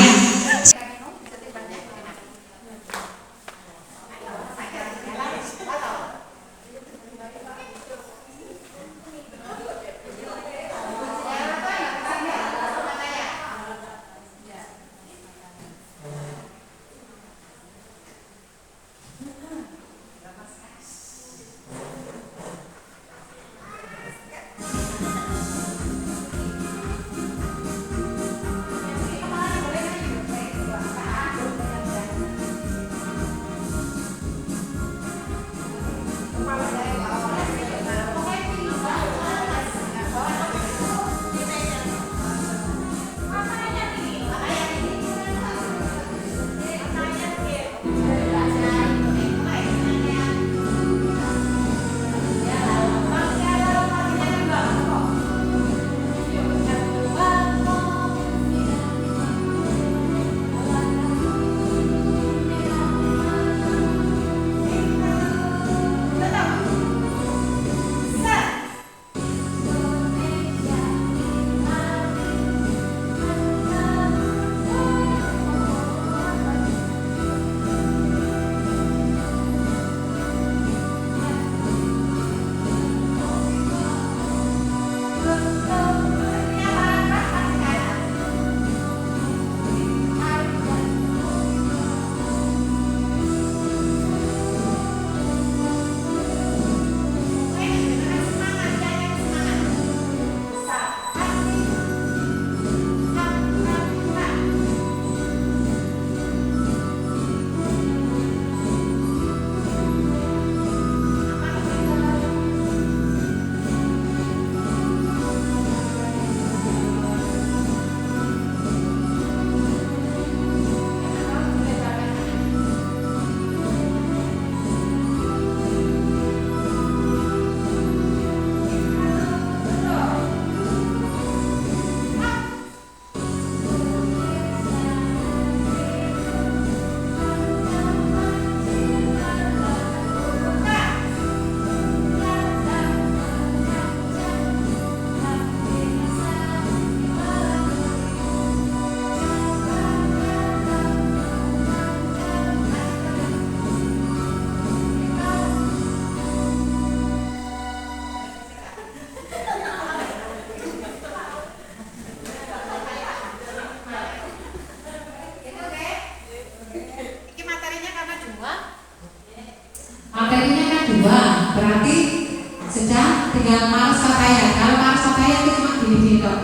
tinggal Mars Fataya. Kalau Mars Fataya itu cuma gini-gini dok.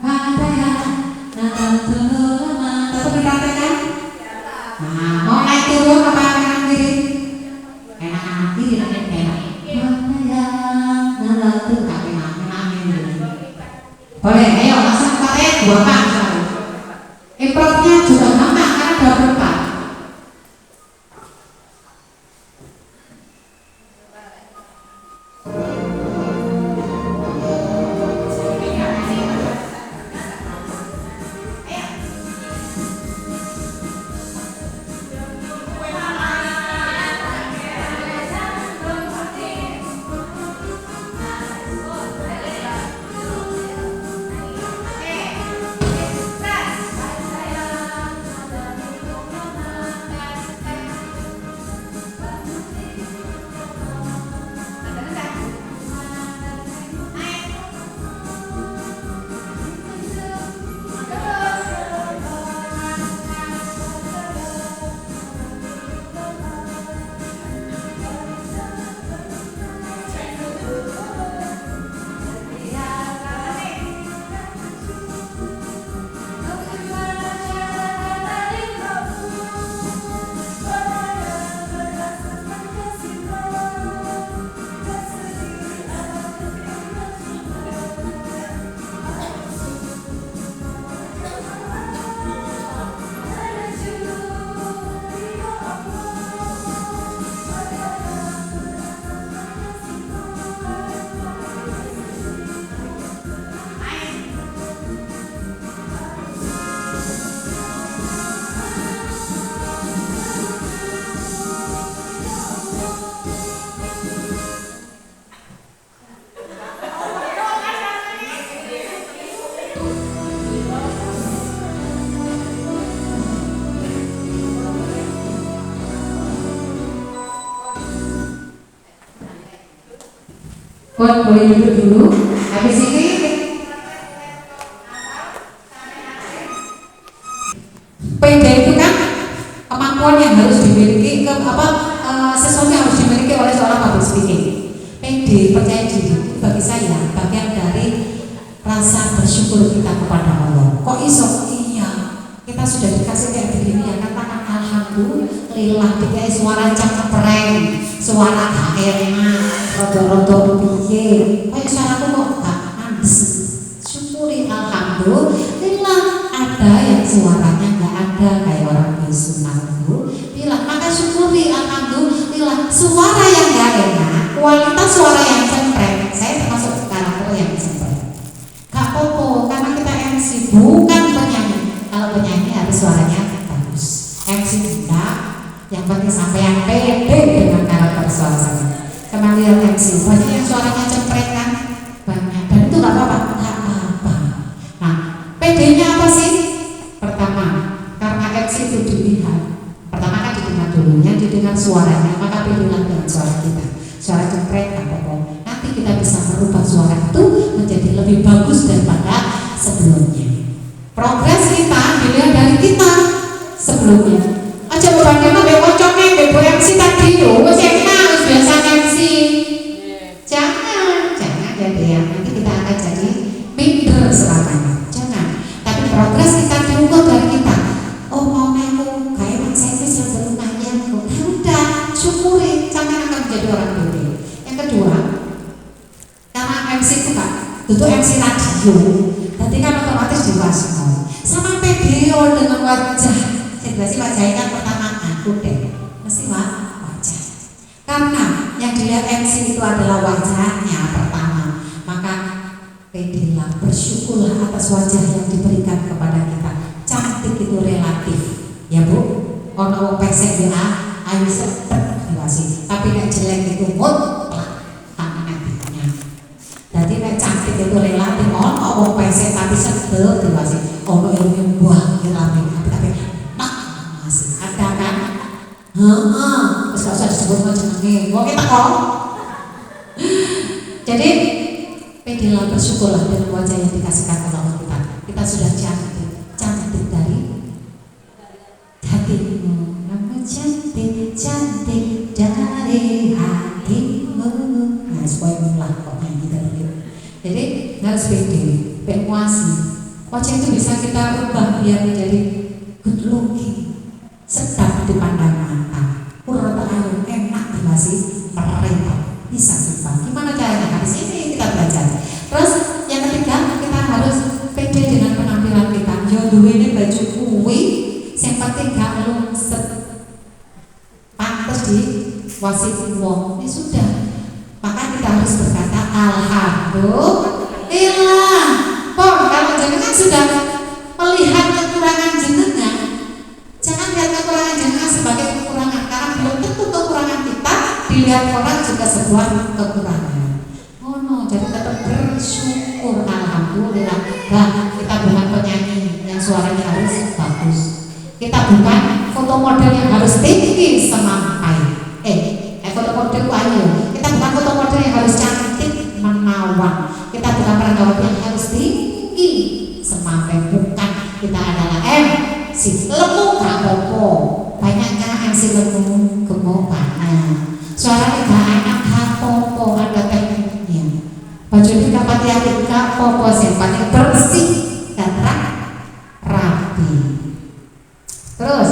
Fataya, tetap dipraktekkan. Nah, mau naik turun apa kanan kiri? Kanan kiri enak. Fataya, tuh kanan kiri. Boleh, ayo langsung Fataya dua kali. Improvnya juga gampang karena double part. Boleh duduk dulu. Habis ini PD itu kan kemampuan yang harus dimiliki sesuatu yang harus dimiliki oleh seorang public speaking. PD, percaya diri, bagi saya bagian dari rasa bersyukur kita kepada Allah. Kok iso? Iya, kita sudah dikasih kayak begini ya, katakan alhamdulillah. Dikai suara cempreng, suara gak enak, rodo-rodo piye, kayak suaraku kok gak andes. Syukuri alhamdulillah. Ada yang suaranya gak ada kayak orang bisu nanggu bilang, maka syukuri alhamdulillah. Suara yang gak enak, kualitas suara yang cempreng, saya termasuk karakter yang cempreng, gak apa-apa karena kita MC bukan penyanyi. Kalau penyanyi harus suaranya bagus, MC tidak. Yang penting sampai yang pede dengan karakter suaranya. Kemarin lihat MC banyak yang suaranya cempreng kan, banyak, dan itu gak apa-apa, gak apa-apa. Nah, PD-nya apa sih? Pertama, karena MC itu dilihat, pertama kan didengar dulu, yang didengar suaranya, maka pilihlah dengan suara kita. Suara cempreng gak apa-apa, nanti kita bisa merubah suara itu menjadi lebih bagus daripada sebelumnya. Progres kita dilihat dari kita sebelumnya. Aja berbanding sama kocoknya bebo MC tadi yo, wis enak, biasa MC. Jangan jadi ya, nanti kita akan jadi minder selamanya. Jangan. Tapi progres kita diukur dari kita. Oh mau aku kayak emang saya bisa berlumayan kok. Ya udah, syukuri, jangan akan menjadi orang bodoh. Yang kedua, karena MC itu kan, itu MC radio. Nanti kan otomatis diwasno. Sama video dengan wajah. Saya wajahnya kan pertama aku deh, mesti wajah. Karena yang dilihat MC itu adalah wajahnya pertama, maka pedilah, bersyukurlah atas wajah yang diberikan kepada kita. Cantik itu relatif, ya bu. Ono wong pesek ya, ayu sepet diwasi. Tapi nek jelek itu mutlak tangannya. Jadi nek cantik itu relatif, ono wong pesek tapi sebel diwasi. Ono ilmu buah kiramin tapi ada kan? Terus gak usah disebut jenenge. Wong kita kok. Jadi pedelah, bersyukurlah dengan wajah yang dikasihkan oleh Allah kita. Kita sudah cantik dari hatimu. Kamu cantik dari hatimu. supaya mulah kok nyanyi terus. Jadi harus pede, penguasi. Wajah itu bisa kita ubah biar menjadi good looking, sedap dipandang mata, urut ayun, enak dikasih mereka, bisa ubah. Gimana caranya? Habis ini kita belajar. Terus yang ketiga, kita harus pede dengan penampilan kita. Yo duwe ini baju kuwi, yang penting gak lungset, pantes di wasit wong. Ini sudah. Maka kita harus berkata alhamdulillah. Kalau jenengan sudah melihat kekurangan jenengan, jangan lihat kekurangan jenengan sebagai kekurangan, karena belum tentu kekurangan kita dilihat orang juga sebuah kekurangan. Oh no, jadi tetap bersyukur, alhamdulillah. Nah, kita bukan penyanyi yang suaranya harus bagus. Kita bukan foto model yang harus tinggi semampai. Foto model ayo. Kita bukan foto model yang harus cantik menawan. Kita bukan perawat yang harus tinggi semampai. Bukan. Kita adalah MC lemu gak popo. Banyaknya MC lemu gemokannya. Suara kita enak gak popo, ada tekniknya. Baju kita hati-hati gak popo, yang paling bersih dan rapi. Terus,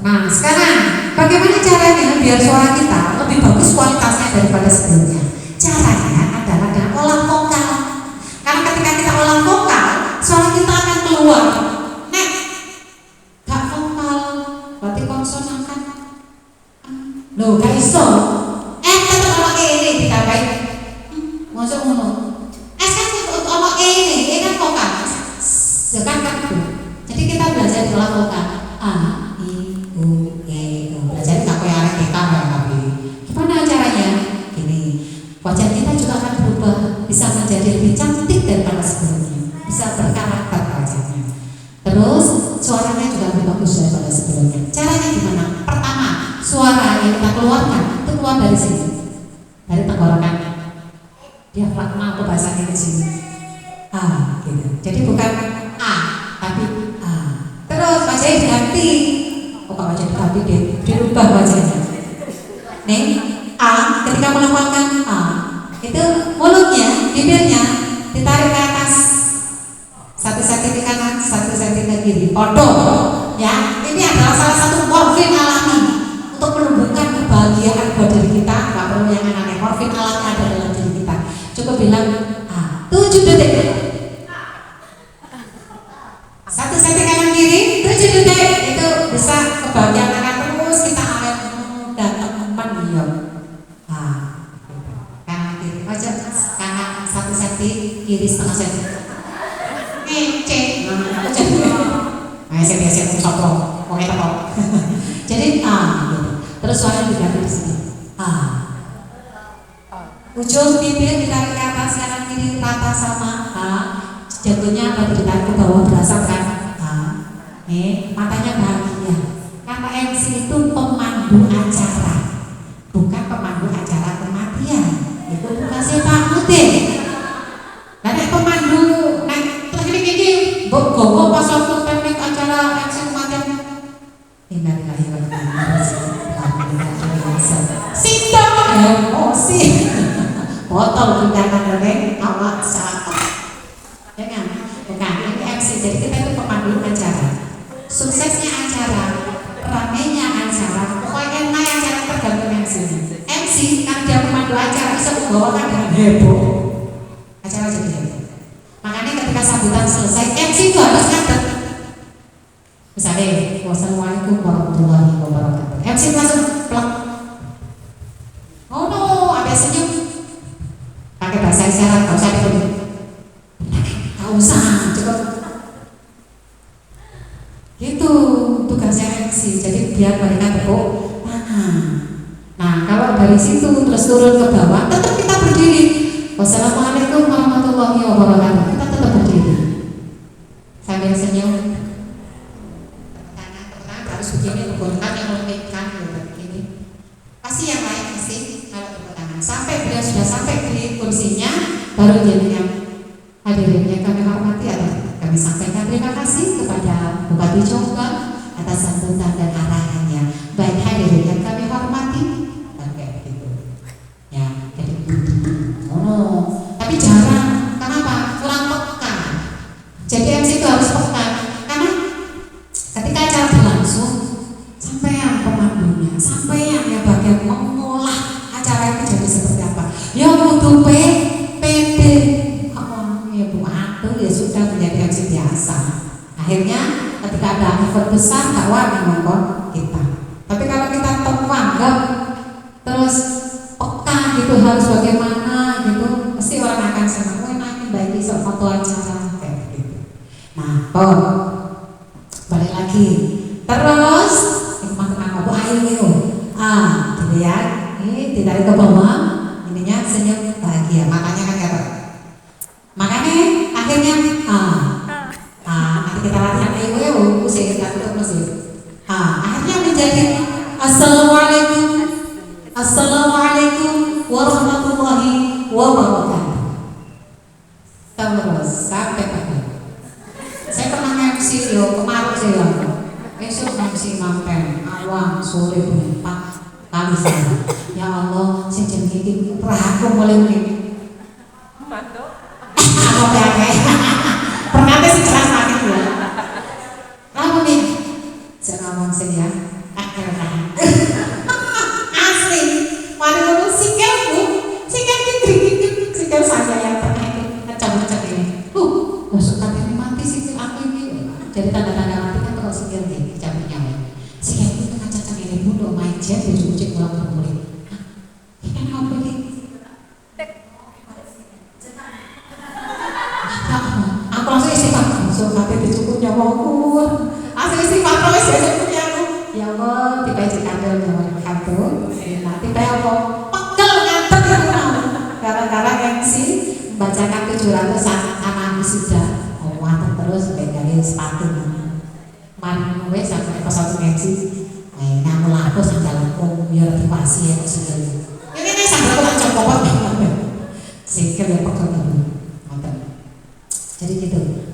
nah sekarang bagaimana caranya biar suara kita lebih bagus kualitasnya daripada sebelumnya? Caranya adalah dengan olah vokal. Karena ketika kita olah vokal, suara kita akan keluar. Nek, gak vokal, berarti konsonan kan? Loh, gak iso. Tetap ono ini ditambahi. Masuk ngono. Kan ono ini kan vokal. Kan kan. Jadi kita belajar di olah vokal. A, I, U, E, O. Belajar nggak kayak arek kita kayak tapi. Gimana caranya? Gini, wajah kita juga akan berubah, bisa menjadi lebih cantik daripada sebelumnya, bisa berkarakter wajahnya. Terus suaranya juga lebih bagus daripada sebelumnya. Caranya gimana? Pertama, suara yang kita keluarkan itu keluar dari sini, dari tenggorokan. Diafragma atau bahasanya di sini. A, gitu. Jadi bukan A, tapi A. Terus wajahnya diganti. Kalau wajah diganti deh, dirubah wajahnya. Nih, A ketika melambangkan A, itu mulutnya, bibirnya ditarik ke atas 1 cm ke kanan, 1 cm ke kiri. Podo, ya. Ini adalah salah satu morfin alami untuk menumbuhkan kebahagiaan buat diri kita. Gak perlu yang aneh-aneh. Morfin alami ada dalam diri kita. Coba bilang A, 7 detik. 1 cm kanan kiri, 7 detik. Itu bisa kebahagiaan akan terus kita awet dan teman ya. Kanan kiri aja, kanan 1 cm, kiri setengah cm. Ngece. Saya sopo, mau kita kok. Jadi A, gitu. Terus suara diganti di sini. A. Ujung bibir ditarik ke atas, kanan kiri rata sama A. Jatuhnya baru ditarik ke bawah berasap kan. Matanya bahagia. Kata MC itu pemandu acara, bukan pemandu acara kematian. Itu bukan Pak Mutin. Karena pemandu gini gogo pas waktu teknik acara MC kematian. Innalillahi wa inna ilaihi raji'un. Sintong emosi. Botol kita kan awak saat. Jangan, bukan ini MC. Jadi kita itu pemandu acara. Suksesnya acara, ramenya acara, pokoknya enak acara tergantung MC. MC kan dia pemandu acara bisa membawakan dengan heboh. Acara jadi heboh. Makanya ketika sambutan selesai, MC itu harus ngadep. Misalnya, wassalamualaikum warahmatullahi wabarakatuh. MC langsung plak. Oh no, ada senyum. Pakai bahasa isyarat, gak usah ditulis. Gak usah, cukup. Itu tugasnya MC. Jadi biar mereka tepuk tangan. Nah, kalau dari situ terus turun ke bawah, tetap kita berdiri. Wassalamualaikum warahmatullahi wabarakatuh. Kita tetap berdiri sambil senyum. Tangan harus begini, tepuk yang melengkapkan begini. Pasti yang lain pasti kalau tepuk tangan. Sampai beliau sudah sampai di kursinya, baru jadinya hadirin yang kami hormati adalah kami sampaikan terima kasih kepada Bupati Jombang atas sambutan dan arahannya. Baik hadirin yang kami hormati, kayak gitu. Ya, jadi kudu pede. Oh, ya Bu, aduh ya sudah menjadi MC biasa. Akhirnya ketika ada event besar gak wani ngomong kita. Tapi kalau kita wanggap terus peka gitu harus bagaimana gitu, pasti orang akan senang. Wah, nanti baik bisa foto acara kayak gitu. Nah, balik lagi. Terus teman-teman aku ayo gitu ya. Ini ditarik ke bawah, ininya senyum bahagia. Makanya kan kata. Makanya akhirnya nanti kita latihan ayo usir kita terus. Akhirnya menjadi Assalamualaikum warahmatullahi wabarakatuh. Terus sampai pada saya pernah MC kemarin saya besok MC Mampen awang sore 4 kali saya. Ya Allah, saya jadi gini aku mulai Mantuk. apa pakai perkata sih jelas sakit ya. Lalu nih saya ngomong saya asli mari ngomong sikilku sikil saya yang pernah itu ngecap ini masuk kata ini mati sikil aku ini jadi tanda-tanda mati kan kalau sikil nih kecapnya sikil itu ngecap ini dulu main jet ujung-ujung pulang bermulit kan apa ini aku langsung istighfar so kata dicukup nyawaku asli istighfar terus ya cukupnya aku ya Allah tiba di kandil nyawa kantor tiba apa pegel ngantuk ya gara-gara MC membacakan 700 sama wisuda ngomong terus pegangi sepatu kemarin gue sampai pas satu MC ngamu laku sambil aku biar motivasi ya sikil ini sambil aku tak cokok sikil ya pegel jadi gitu.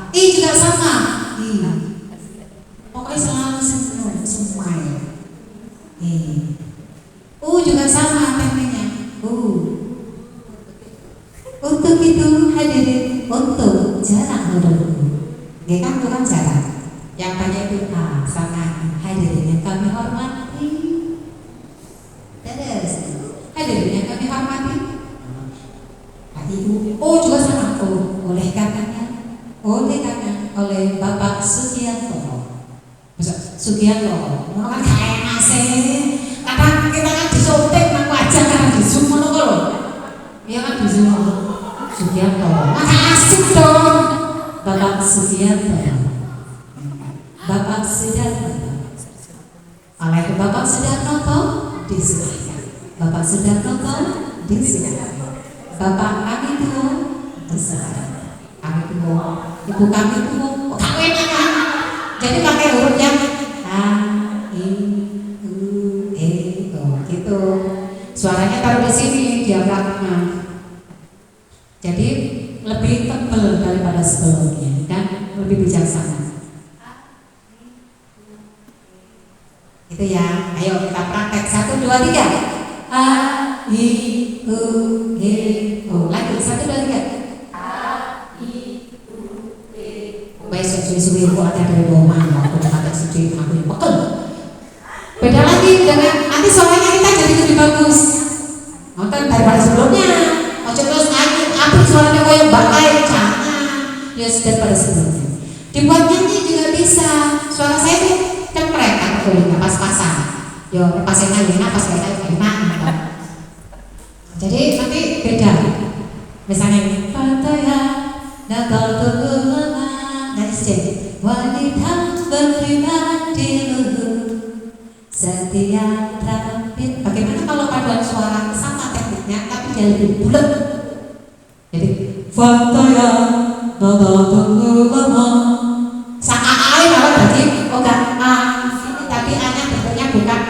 Juga sama. Pokoknya selalu senyum, smile. Juga sama temanya. Untuk itu hadirin untuk jarak menurutku. Kan bukan jarak. Yang banyak itu sama hadirin yang kami hormati. Terus hadirin yang kami hormati. Ibu, juga sama oleh Bapak Sugianto. Kan kayak nasi. Kadang kita kan disuntik nang wajah kan di zoom ngono kok lho. Iya kan di zoom Sugianto. Maka asik dong. Bapak Sugianto. Oleh Bapak Sudarnoto disilakan. Bapak Sudarnoto disilakan. Bapak kami itu disilakan. Kami itu ibu kami itu kawin kan. Jadi pakai hurufnya gitu. Suaranya taruh di sini diafragma. Jadi lebih tebal daripada sebelumnya dan lebih bijaksana. Itu ya. Ayo kita praktek 1 2 3. A I U E O. Lagi 1 2 3. Besok suwi-suwi kok ada dari bawah mana aku kata sedih aku yang pekel. Beda lagi dengan nanti suaranya kita jadi lebih bagus. Nonton daripada sebelumnya. Ojo terus aku suaranya kayak bakai jangan. Ya sudah pada sebelumnya. Dibuat nyanyi juga bisa. Suara saya tuh cempreng atau boleh pas-pasan. Yo pas saya nyanyi pas saya gimana. Jadi nanti beda. Misalnya Fataya Natal Tunggu wanita berpribadi luhur setiap terakhir. Bagaimana kalau paduan suara sama tekniknya tapi dia lebih bulat? Jadi Fataya Natal Tunggu lama sama air kalau tadi enggak ini tapi hanya bentuknya bukan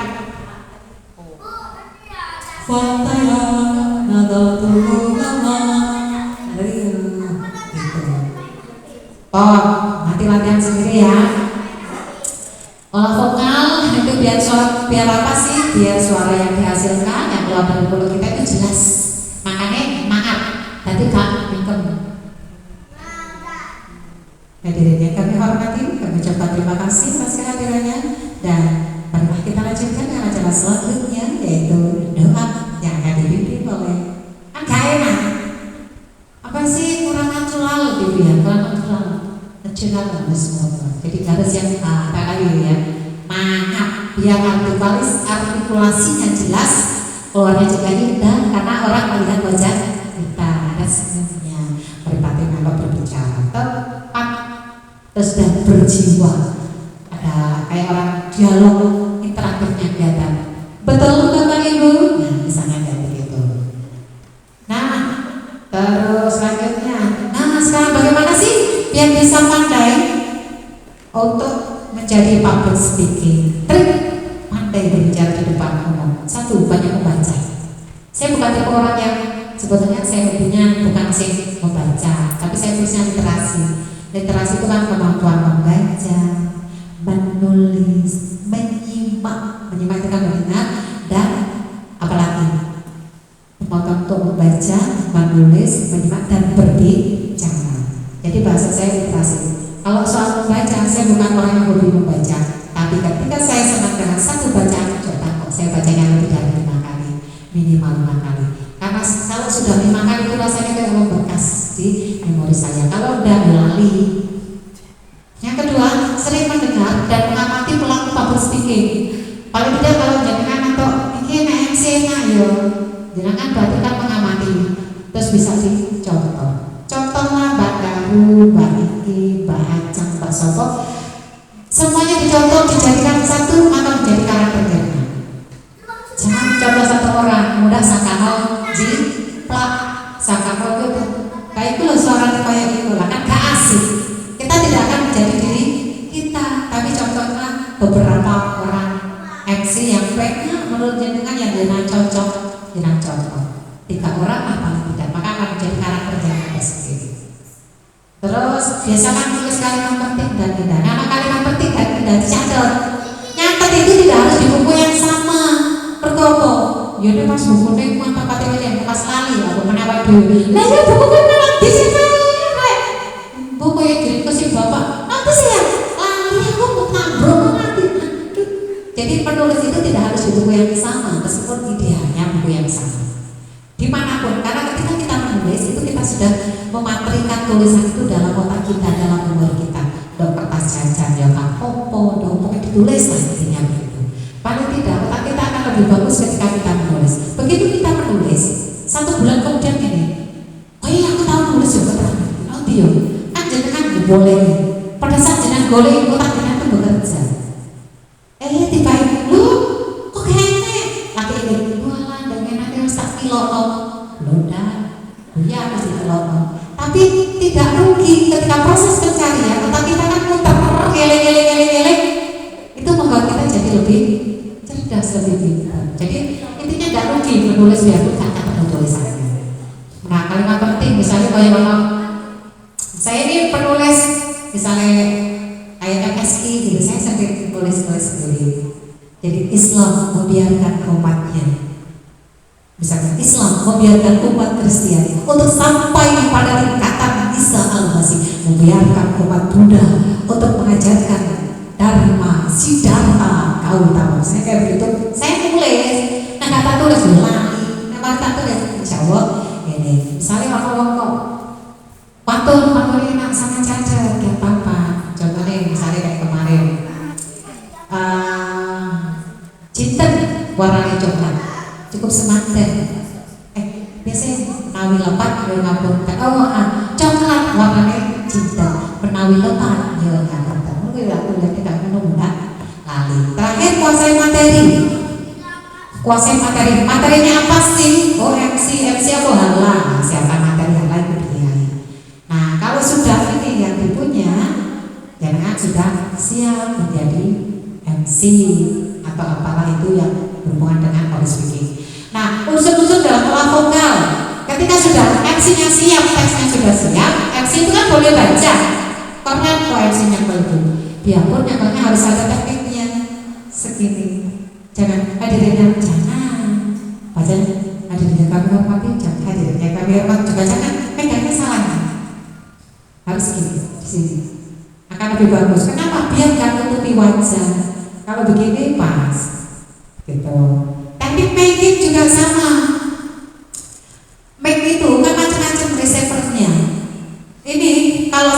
Fataya Natal Tunggu lama nanti latihan sendiri ya. Olah vokal itu biar apa sih? Biar suara yang dihasilkan yang keluar dari mulut kita itu jelas. Makanya maaf, tadi kak mingkem. Hadirin yang kami hormati, kami ucapkan terima kasih atas kehadirannya dan marilah kita lanjutkan dengan acara selanjutnya yaitu doa yang akan dipimpin oleh Angka. nasional semua. Jadi harus yang kayak ya. Maaf, biar artikulasinya jelas, keluarnya juga indah karena orang melihat wajah kita ada senyumnya, berbatin kalau berbicara tepat, terus dan berjiwa. Ada kayak orang dialog interaktifnya kelihatan. Betul Bapak Ibu? Nah, misalnya kayak begitu. Nah, terus selanjutnya, sekarang bagaimana sih biar bisa pandai untuk menjadi public speaking? Trik pandai berbicara di depan umum. Satu, banyak membaca. Saya bukan tipe orang yang sebetulnya saya hobinya bukan sih membaca, tapi saya tulisnya literasi. Literasi itu kan kemampuan membaca, menulis, menyimak itu kan mendengar, dan apalagi kemampuan untuk membaca, menulis, menyimak, dan berbicara. Jadi bahasa saya literasi. Kalau soal membaca, saya bukan orang yang hobi membaca, tapi ketika saya senang dengan satu bacaan, coba kok saya bacanya lebih dari 5 kali, minimal 5 kali. Karena kalau sudah 5 kali itu rasanya kayak membekas di memori saya. Kalau udah lali. Yang kedua, sering mendengar dan mengamati pelaku public speaking. Paling tidak kalau jangan atau ini MC yo, jangan berarti kan mengamati, terus bisa dicontoh. Contohnya Mbak Daru, Mbak Iki, Mbak Ajeng, Mbak Sopo, semuanya dicontoh, dijadikan satu, maka menjadi karakternya. Jangan contoh satu orang, mudah sakano, jiplak, sakano gitu. Kayak itu loh suaranya kayak gitu lah, kan gak asik. Kita tidak akan menjadi diri kita, tapi contohnya beberapa orang MC yang baiknya menurut jenengan yang jenengan cocok, jenengan cocok. 3 orang apa tidak, maka akan menjadi karakter yang sendiri. Terus biasakan tulis kalimat penting dan tidak. Nama kalimat penting dan tidak dicatat. Nyatet itu tidak harus di buku yang sama. Perkopo. Yaudah pas bukunya mantap patenya yang pas lali lah, bukan apa dulu. Nah ya buku kan di sini. Buku yang kirim ke si bapak. Nanti saya lali aku mau nabrak nanti. Jadi penulis itu tidak harus di buku yang sama, meskipun idealnya buku yang sama. Dimanapun, karena ketika kita menulis itu kita sudah mematrikan tulisan itu dalam otak kita, dalam memori kita. Kertas jajan, ya popo, pokoknya ditulis lah intinya begitu. Paling tidak otak kita akan lebih bagus ketika kita menulis. Begitu kita menulis, 1 bulan kemudian gini, oh iya aku tahu nulis juga terang. Oh dia, kan jenengan boleh. Pada saat jenengan boleh, otak jenengan itu bekerja. Tiba-tiba lu kok kayaknya laki ini walah dengan nanti harus tak kilono loda ya masih kilono, tapi tidak rugi ketika proses pencarian otak kita kan muter geleng itu membuat kita jadi lebih cerdas, lebih pintar. Jadi intinya tidak rugi menulis biar kita akan tulisannya. Nah kalimat penting misalnya kayak saya ini penulis misalnya kayak MSI gitu, saya sendiri tulis sendiri. Jadi Islam membiarkan umatnya, misalnya Islam membiarkan umat Kristiani untuk sampai pada tingkatan Isa al-Masih, membiarkan umat Buddha untuk mengajarkan Dharma, Siddhartha, Gautama. Saya kayak begitu, saya tulis. Nah kata tulis lagi, nah kata tulis dijawab ini. Misalnya waktu enak sama cacat, gak apa-apa. Contohnya misalnya kayak kemarin cinta warnanya coklat cukup semanten biasanya penawi lepat ya ngapunten coklat warnanya cinta penawi lepat ya ngapunten mungkin aku lihat tidak menunda lali. Terakhir kuasai materi materinya apa sih? MC aku halah siapa materi yang lain berdiai. Nah kalau sudah ini yang dipunya jangan sudah siap menjadi MC atau apalah itu yang berhubungan dengan public speaking. Nah, unsur-unsur dalam pola vokal. Ketika sudah MC-nya siap, teksnya sudah siap, MC itu kan boleh baca. Karena MC-nya begitu. Biarpun yang harus ada tekniknya segini. Jangan hadirinnya jangan. Baca hadirinnya kami hormati, jangan hadirinnya kami hormati juga jangan. Pegangnya salah. Harus gini di sini. Akan lebih bagus. Kenapa? Biar nggak tutupi wajah. Kalau begini pas, gitu. Teknik making juga sama. Make itu kan macam-macam receivernya. Ini kalau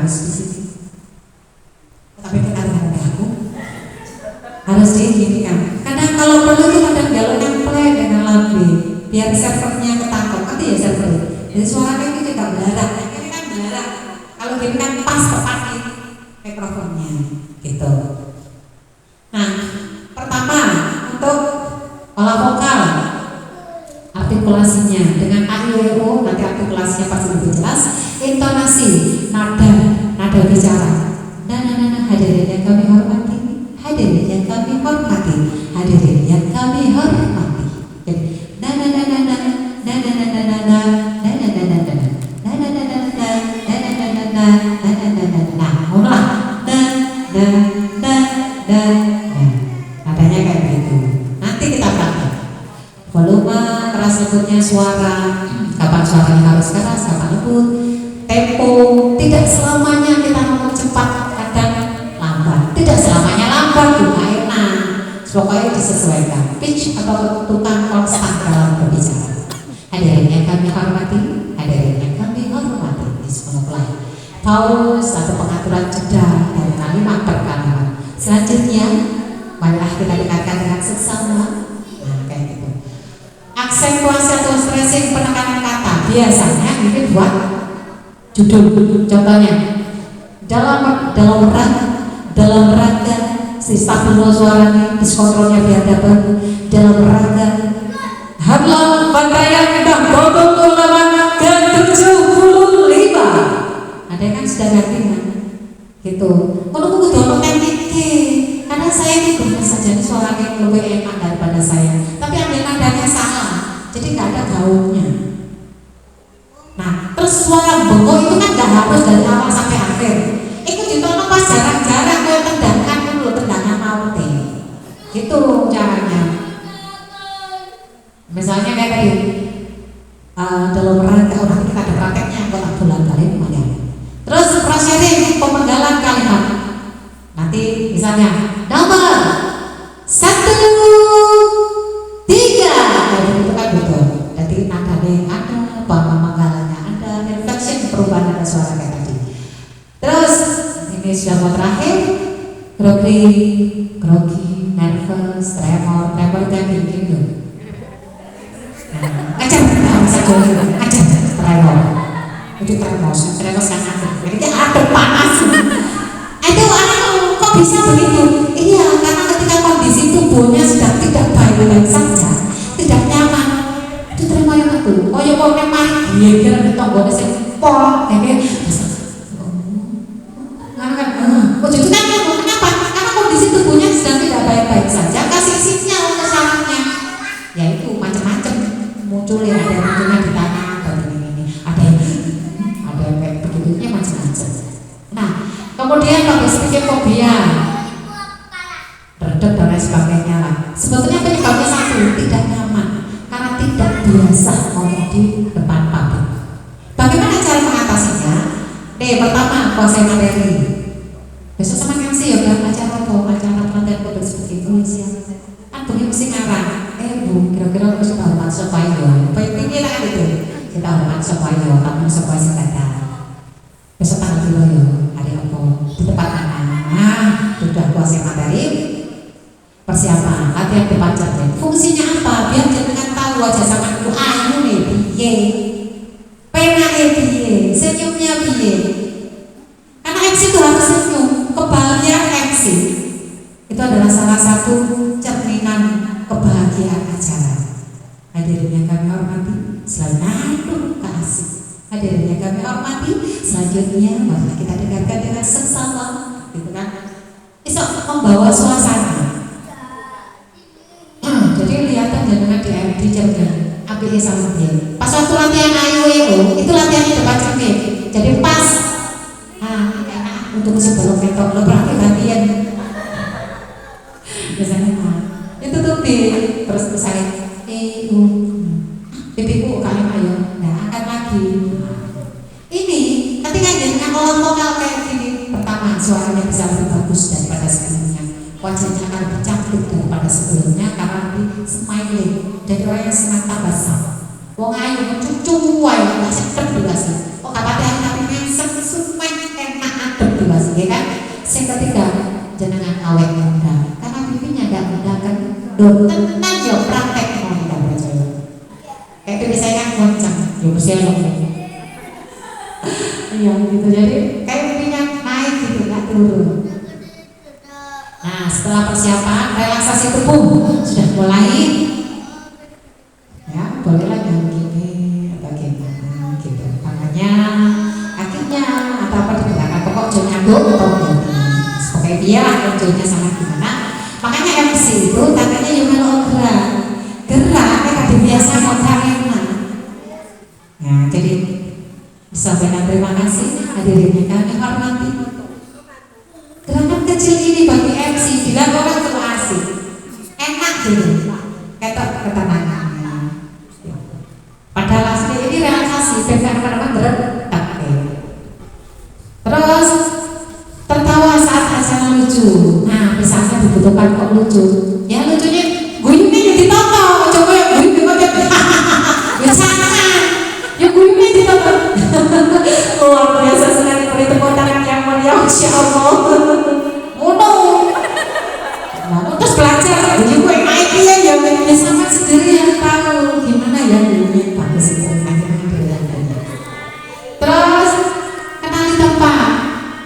harus di sini. Tapi kita hati aku harus diginikan. Karena kalau perlu itu kadang dialog play dengan lambe, biar servernya ketangkep. Nanti ya server. Jadi suaranya itu tidak belarak. Ini kan belarak. Kalau gini kan pas tepat nih mikrofonnya, gitu. Nah, pertama untuk olah vokal, artikulasinya dengan AIWO, nanti artikulasinya pasti lebih jelas. Intonasi, nada bicara. Hadirin yang kami hormati, hadirin yang kami hormati, hadirin yang kami hormati. Nadanya kayak gitu. Nanti kita praktek. Volume, keras lembutnya suara, kapan suaranya harus keras, kapan lembut. Tempo, tidak selamanya kita ngomong cepat, kadang lambat. Tidak selamanya lambat juga enak. Pokoknya disesuaikan. Pitch atau ketukan konstan dalam berbicara. Hadirin yang kami hormati, hadirin yang kami hormati. Bismillah. Pause atau pengaturan jeda dari kalimat per kalimat. Selanjutnya, marilah kita dekatkan dengan sesama. Nah, kayak gitu. Aksentuasi atau stressing penekanan kata biasanya ini buat judul. Contohnya dalam rangka si stabil suaranya, diskontrolnya biar dapat dalam rangka Hadlang Pantaian kita Bogor Ulama ke-75. Ada kan sudah ngerti kan? Gitu. Kalau aku kudu teknik, karena saya ini bisa jadi suaranya lebih enak daripada saya. Tapi ambil nadanya salah, jadi nggak ada gaungnya. Nah, terus suara bengok itu kan nggak harus dari awal sampai akhir. Itu ditolong pas jarang-jarang kayak tendangan dulu, tendangan maute. Gitu caranya. Misalnya kayak tadi dalam rangka nanti kita ada prakteknya buat bulan kali ini. Terus prosesing pemenggalan kalimat. Nanti misalnya nomor 1, 3, itu kan betul. Jadi nadanya ada, pemenggalannya ada, inflection perubahan ada suara kayak tadi. Terus ini sudah mau terakhir, grogi, nervous, tremor dan gitu. Ngajar, tremor. Itu tremor kan ada. Jadi ada panas. Itu kok bisa begitu? Iya, karena ketika kondisi tubuhnya sedang tidak baik-baik saja, tidak nyaman. Itu tremor yang itu. Oh ya kok memang dia kira ditonggone sing pol, kayak itu kan kenapa? Karena kondisi tubuhnya sedang tidak baik-baik saja. Kasih sinyal ke sarafnya, yaitu macam-macam munculnya, ada yang munculnya di tangan atau ini, ada yang kayak begitunya macam-macam. Nah, kemudian kalau sedikit fobia, redek dan lain sebagainya lah. Sebetulnya penyebabnya satu, tidak nyaman karena tidak biasa ngomong di depan publik. Bagaimana cara mengatasinya? Pertama, kuasai materi. Besok sama MC ya kan acara pelatihan kode seperti itu siang. Kan punya mesti ngarang. Bu, kira-kira harus hormat supaya pinggir kan itu. Kita hormat supaya tamu supaya sekadar. Besok tanggal dulu ya, hari apa? Di tempat mana? Nah, sudah kuasai materi. Persiapan, latihan depan cermin. Fungsinya apa? Biar jenengan tahu wajah sama itu ayu nih, piye. Pena piye, senyumnya piye. Karena MC itu harus senyum. Kebahagiaan MC itu adalah salah satu cerminan kebahagiaan acara. Hadirin yang kami hormati, selalu kasih. Hadirin yang kami hormati, selanjutnya mari kita dengarkan dengan seksama, gitu kan? Bisa membawa suasana. Jadi kelihatan jangan di cermin, ABE sama dia. Pas waktu latihan AIWO, itu latihan di depan cermin. Jadi pas, untuk sebelum ketok lo perhatian biasanya itu tuh terus misalnya pipiku kalian ayo angkat lagi. Ini ketika dengan olah vokal kayak gini, pertama suaranya bisa lebih bagus daripada sebelumnya, wajahnya akan lebih cantik daripada sebelumnya karena lebih smiling, jadi orang yang senang tabasam. Wong ayu cucu wae nggak sedep juga sih. Kok kata yang tapi mesem sumen enak awet muda. Karena pipinya nggak muda kan, tenan yo praktek mau tidak percaya. Kayak pipi saya kan goncang, yo mesti ada. Iya gitu, jadi kayak pipinya naik gitu, nggak turun. Nah setelah persiapan relaksasi tubuh sudah mulai, ya bolehlah yang gini atau gimana gitu, tangannya, kakinya atau apa di belakang, pokok jangan nyambung atau gini. Pokoknya biar contohnya sama gimana. Makanya MC itu tangannya yang melok gerak kayak biasa modal enak. Nah jadi disampaikan terima kasih hadirin yang kami hormati. Gerakan kecil ini bagi MC dilakukan itu asik, enak gitu, ketok ketenangannya. Padahal asli ini relaksasi, dan kadang-kadang gerak. Terus tertawa saat acara lucu. Nah misalnya dibutuhkan kok lucu, ya lucunya guyungnya jadi toto, coba ya guyung aja. Misalnya, ya guyungnya ditonton. Luar biasa sekali, beri tepuk tangan yang mulia, Masya Allah. Nah, terus belajar, jadi gue naik ya sama sendiri yang tahu gimana ya guyungnya bagus itu. Terus kenali tempat.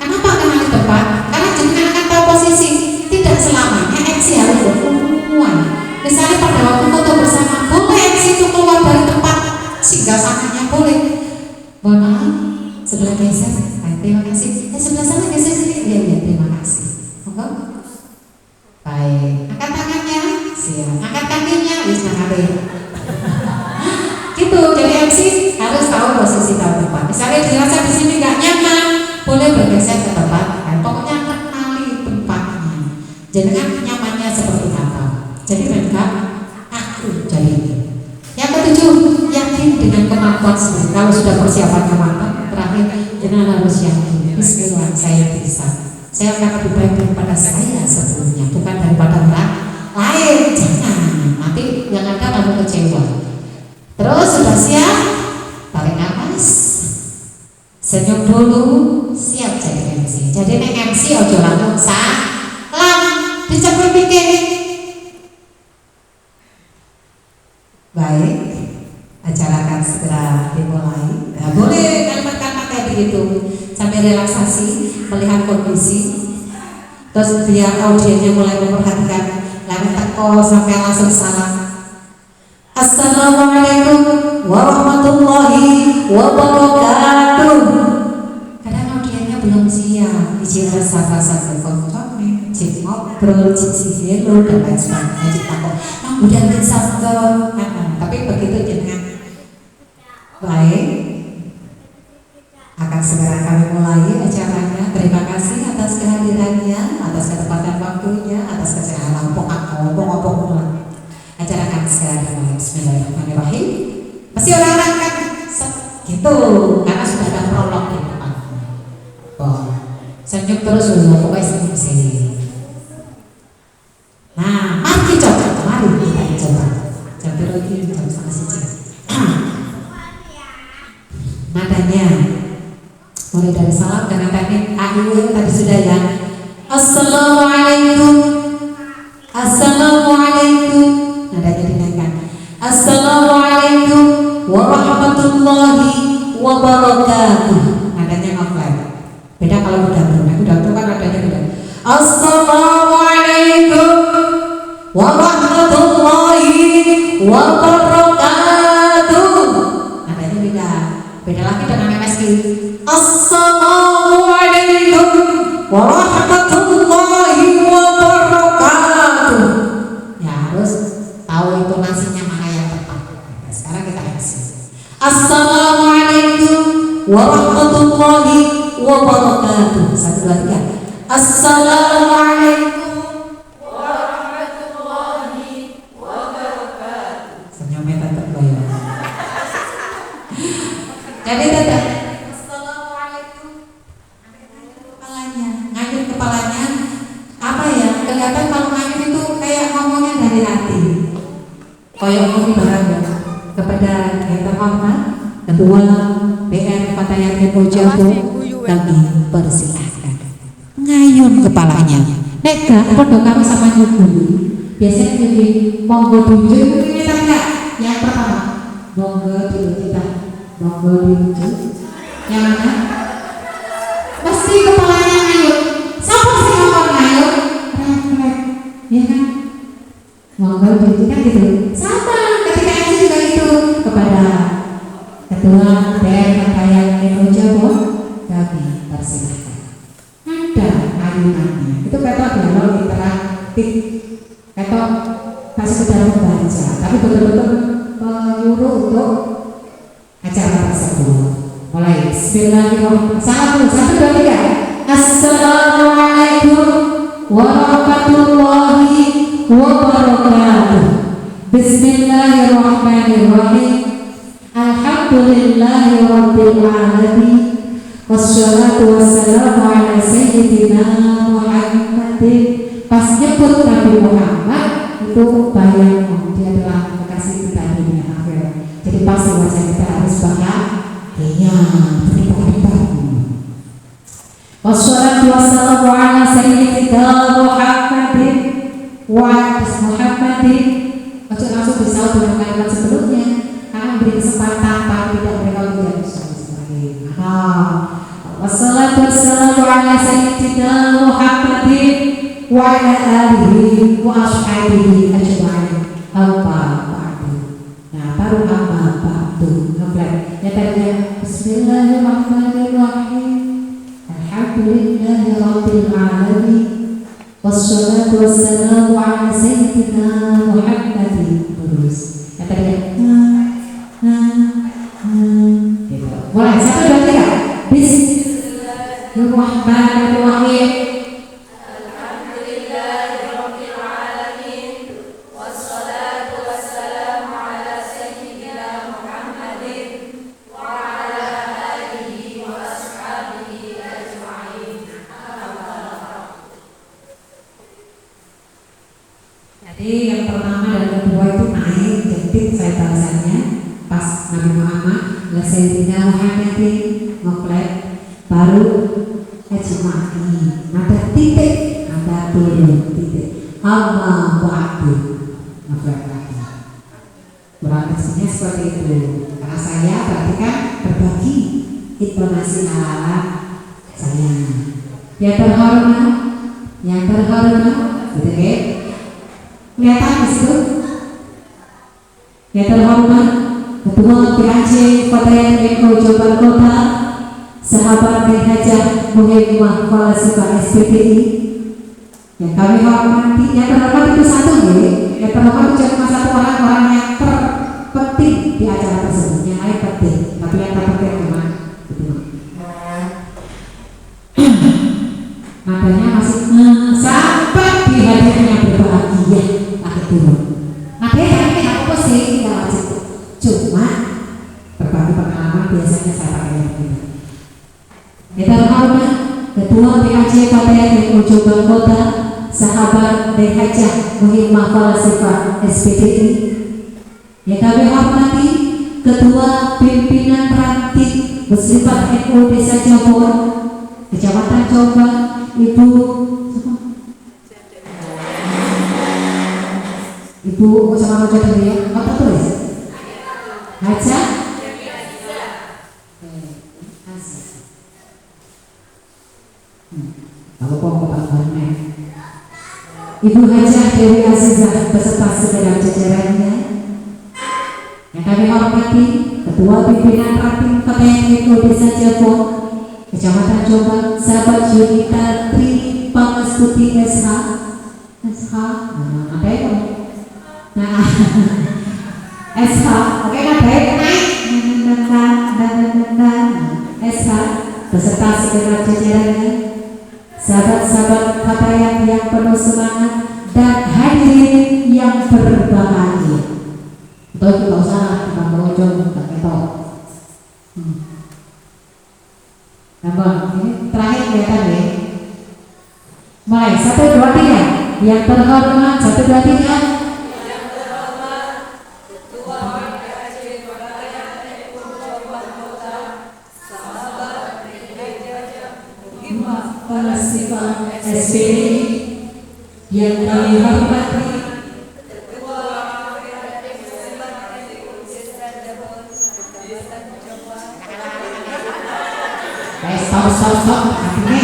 Kenapa kenali tempat? Karena jenengan akan tahu posisi. Tidak selamanya MC harus berhubungan. Misalnya pada waktu foto bersama, boleh MC itu keluar dari tempat singgah sananya, boleh. Mohon maaf, sebelah geser. Terima kasih. Sebelah sana geser sini. Ya, terima kasih. Oke. Baik. Angkat tangannya. Siap. Angkat kakinya. Wis angkat. Gitu. Jadi MC harus tahu posisi, tahu tempat. Misalnya dirasa di sini nggak nyaman, boleh bergeser ke tempat. Pokoknya kenali tempatnya. Jangan nyamannya seperti apa. Jadi mereka aku jadi ini. Yang ketujuh, yakin dengan kemampuan sendiri. Kalau sudah persiapan kemampuan, terakhir jangan harus yakin. Bismillah, saya bisa. Saya akan lebih baik daripada saya sebelumnya, bukan daripada orang lain. Jangan. Nanti yang ada kamu kecewa. Terus sudah siap? Tarik nafas. Senyum dulu. Siap jadi MC. Jadi nek MC ojo langsung salam dicepet pikir. Baik, acara akan segera dimulai. Nah, boleh kalimat-kalimat kayak begitu sampai relaksasi, melihat kondisi. Terus biar audiensnya mulai memperhatikan, lalu teko sampai langsung salam. Assalamualaikum warahmatullahi wabarakatuh. Kadang audiensnya belum siap, izin rasa-rasa berkontrol, cik ngobrol, cik hello dan lain sebagainya, cik takut. Udah bisa ke tapi begitu jangan. Baik, akan segera kami mulai acaranya. Terima kasih atas kehadirannya, atas ketepatan waktunya, atas kesehatan ngomong-ngomong. Acara akan segera dimulai. Bismillahirrahmanirrahim. Masih orang-orang kan gitu, karena sudah ada prolog di depan. Senyum terus dulu, pokoknya senyum sini. Nah, mari coba, mari kita coba. Coba lagi, coba sama si Cik. Nadanya mulai dari salam dengan teknik ayu tadi sudah ya. Assalamualaikum. Assalamualaikum. Nadanya dinaikkan. Assalamualaikum warahmatullahi wabarakatuh. Nadanya offline. Beda kalau udah tuh kan nadanya beda. Assalamualaikum warahmatullahi wabarakatuh. Nadanya beda lagi dengan MSG. Assalamualaikum warahmatullahi wabarakatuh. Ya harus tahu intonasinya mana yang tepat. Sekarang kita MC. Assalamualaikum warahmatullahi wabarakatuh. 1, 2, 3. Assalamualaikum. Jadi tetap Assalamualaikum. Ngayun kepalanya apa ya? Kelihatan kalau ngayun itu kayak ngomongnya dari hati. Kayak ngomong barang kepada yang terhormat Ketua BR Kota Yakin Mojabo, kami persilahkan ngayun kepalanya Nek gak podo karo sama nyuguhi. Biasanya nyuguhi monggo diwujud itu kita enggak. Yang pertama, monggo diwujud. Monggo diwujud. Yang mana? Mesti kepalanya ngayun. Siapa sih ngomong ngayun? Rek, ya kan? Monggo diwujud kan gitu. Sama ketika itu juga itu kepada ketua dan pakaian Ekojobo kami persilahkan. Ada ayunannya. Itu kata dialog interaktif. Kata tak sekedar membaca, tapi betul-betul menyuruh untuk acara tersebut. Mulai Bismillahirrahmanirrahim. 1, 2, 3. Assalamualaikum warahmatullahi wabarakatuh. Bismillahirrahmanirrahim. Alhamdulillahirabbil alamin. Wassalatu wassalamu ala sayyidina Muhammadin. Pas nyebut Nabi Muhammad itu bayang dia adalah kekasih kita di dunia akhirat. Jadi pasti wajah kita harus bahagia, berlipat-lipat. Wassalatu wassalamu ala sayyidina Muhammadin wa Muhammadin. Ojo langsung bisa dengan kalimat sebelumnya, karena beri kesempatan tapi tidak mereka menjadi sebagai. Wassalatu wassalamu ala sayyidina Muhammadin wa ala alihi wa ashabihi ajma'in. Amma ba'du. Nah, baru amma ba'du. Ngeflag. Ya tadinya Bismillahirrahmanirrahim. Alhamdulillahirabbil alamin. Wassalatu wassalamu ala sayyidina Muhammadin. Terus. Ya tadinya gitu. Mulai 1, 2, 3. Bismillahirrahmanirrahim. Jadi yang pertama dan kedua itu naik jentik saya bahasanya pas Nabi Muhammad la sayyidina Muhammadin ngeflag baru ajma'in, ada titik, ada turun titik, amma ba'du ngeflag lagi. Kurang lebihnya seperti itu. Karena saya berarti kan berbagi intonasi ala saya. Yang terhormat, gitu kan? Kelihatan di situ. Yang terhormat Ketua PAC Fatayat Ekojobo Kota, sahabat Hajah Muhammad Falasifah SPPI. Yang kami hormati, yang terhormat itu satu ya. Yang terhormat itu cuma satu orang yang terpenting di acara tersebut. Yang lain penting, tapi yang terpenting cuma itu. Makanya masih sampai di hadiahnya berbahagia. Makanya kami aku sih tidak wajib, cuma berbagi pengalaman biasanya saya pakai yang ini. Kita hormat Ketua PAC Fatayat Ekojobo Kota, sahabat Hajah Muhammad Falasifah SPPI. Yang kami hormati Ketua Pimpinan Ranting Muslimat NU Desa Jombor, Kecamatan Jombang, Ibu sama aja dulu ya, apa tulis? Hajah kalau kok tambahnya Ibu Hajah Dewi Azizah beserta segenap jajarannya. Yang kami hormati Ketua Pimpinan Ranting Fatayat NU Desa Jombor, Kecamatan Jombang, sahabat Yunita Tri Pangestuti SH. Ada ya? Nah, SH, oke kan baik naik, SH beserta segenap jajarannya, sahabat-sahabat Fatayat yang penuh semangat dan hadirin yang berbahagia. Betul, tidak usah kita melojong, tak ketok. Gampang, ini terakhir kelihatan ya. Mulai 1, 2, 3. Yang terhormat 1, 2, 3. SPI yang kami hormati stop akhirnya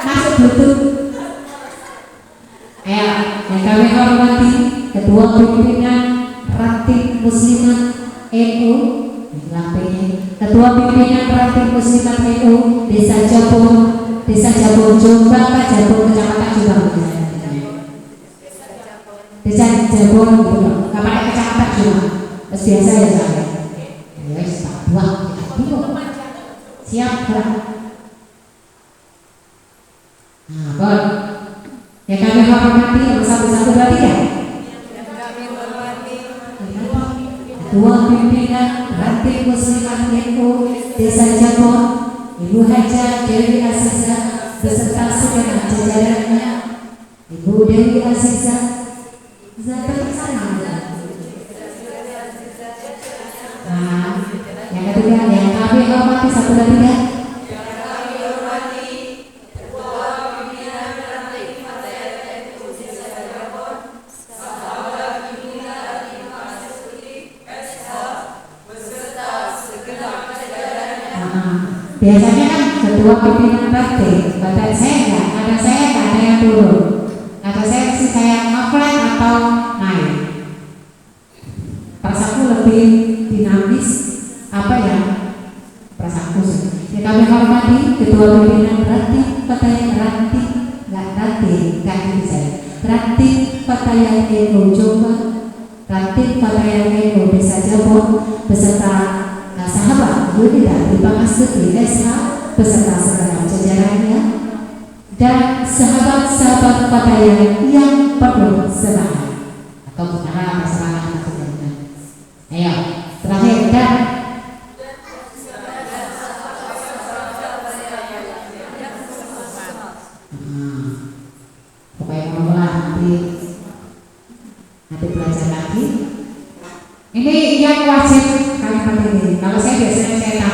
masuk tutup. Ayo, yang kami hormati Ketua Pimpinan Ranting Muslimat NU, Ketua Pimpinan Ranting Muslimat NU Desa Jabon Jombang, Jabon Kecamatan Jombang. Desa Jabon Kapan Kecamatan Jombang. Terus biasa ya saya. Wes tak buat. Siap, Pak. Nah, Bon. Yang kami hormati yang satu-satu berarti ya. Ketua Pimpinan Ranting Muslimat NU Desa Jabon, Ibu Haja Dewi Aziza beserta segenap jajarannya. Ibu Dewi Aziza, zakat sana. Nah, yang ketiga yang kami hormati satu lagi ya. Biasanya kan ketua pimpinan partai, badan saya enggak, kadang saya enggak ada yang turun, kata saya sih saya ngeflat atau naik. Perasaanku lebih dinamis apa ya perasaanku sih. Ya, kami hormati ketua pimpinan Ranting Patayan Ranting Patayan NU Jombang, Ranting Patayan NU Desa Jabon beserta sahabat Yudhira Dipangasuti Desa beserta segenap jajarannya dan sahabat-sahabat Patayan yang penuh semangat atau semangat masyarakat. Ayo.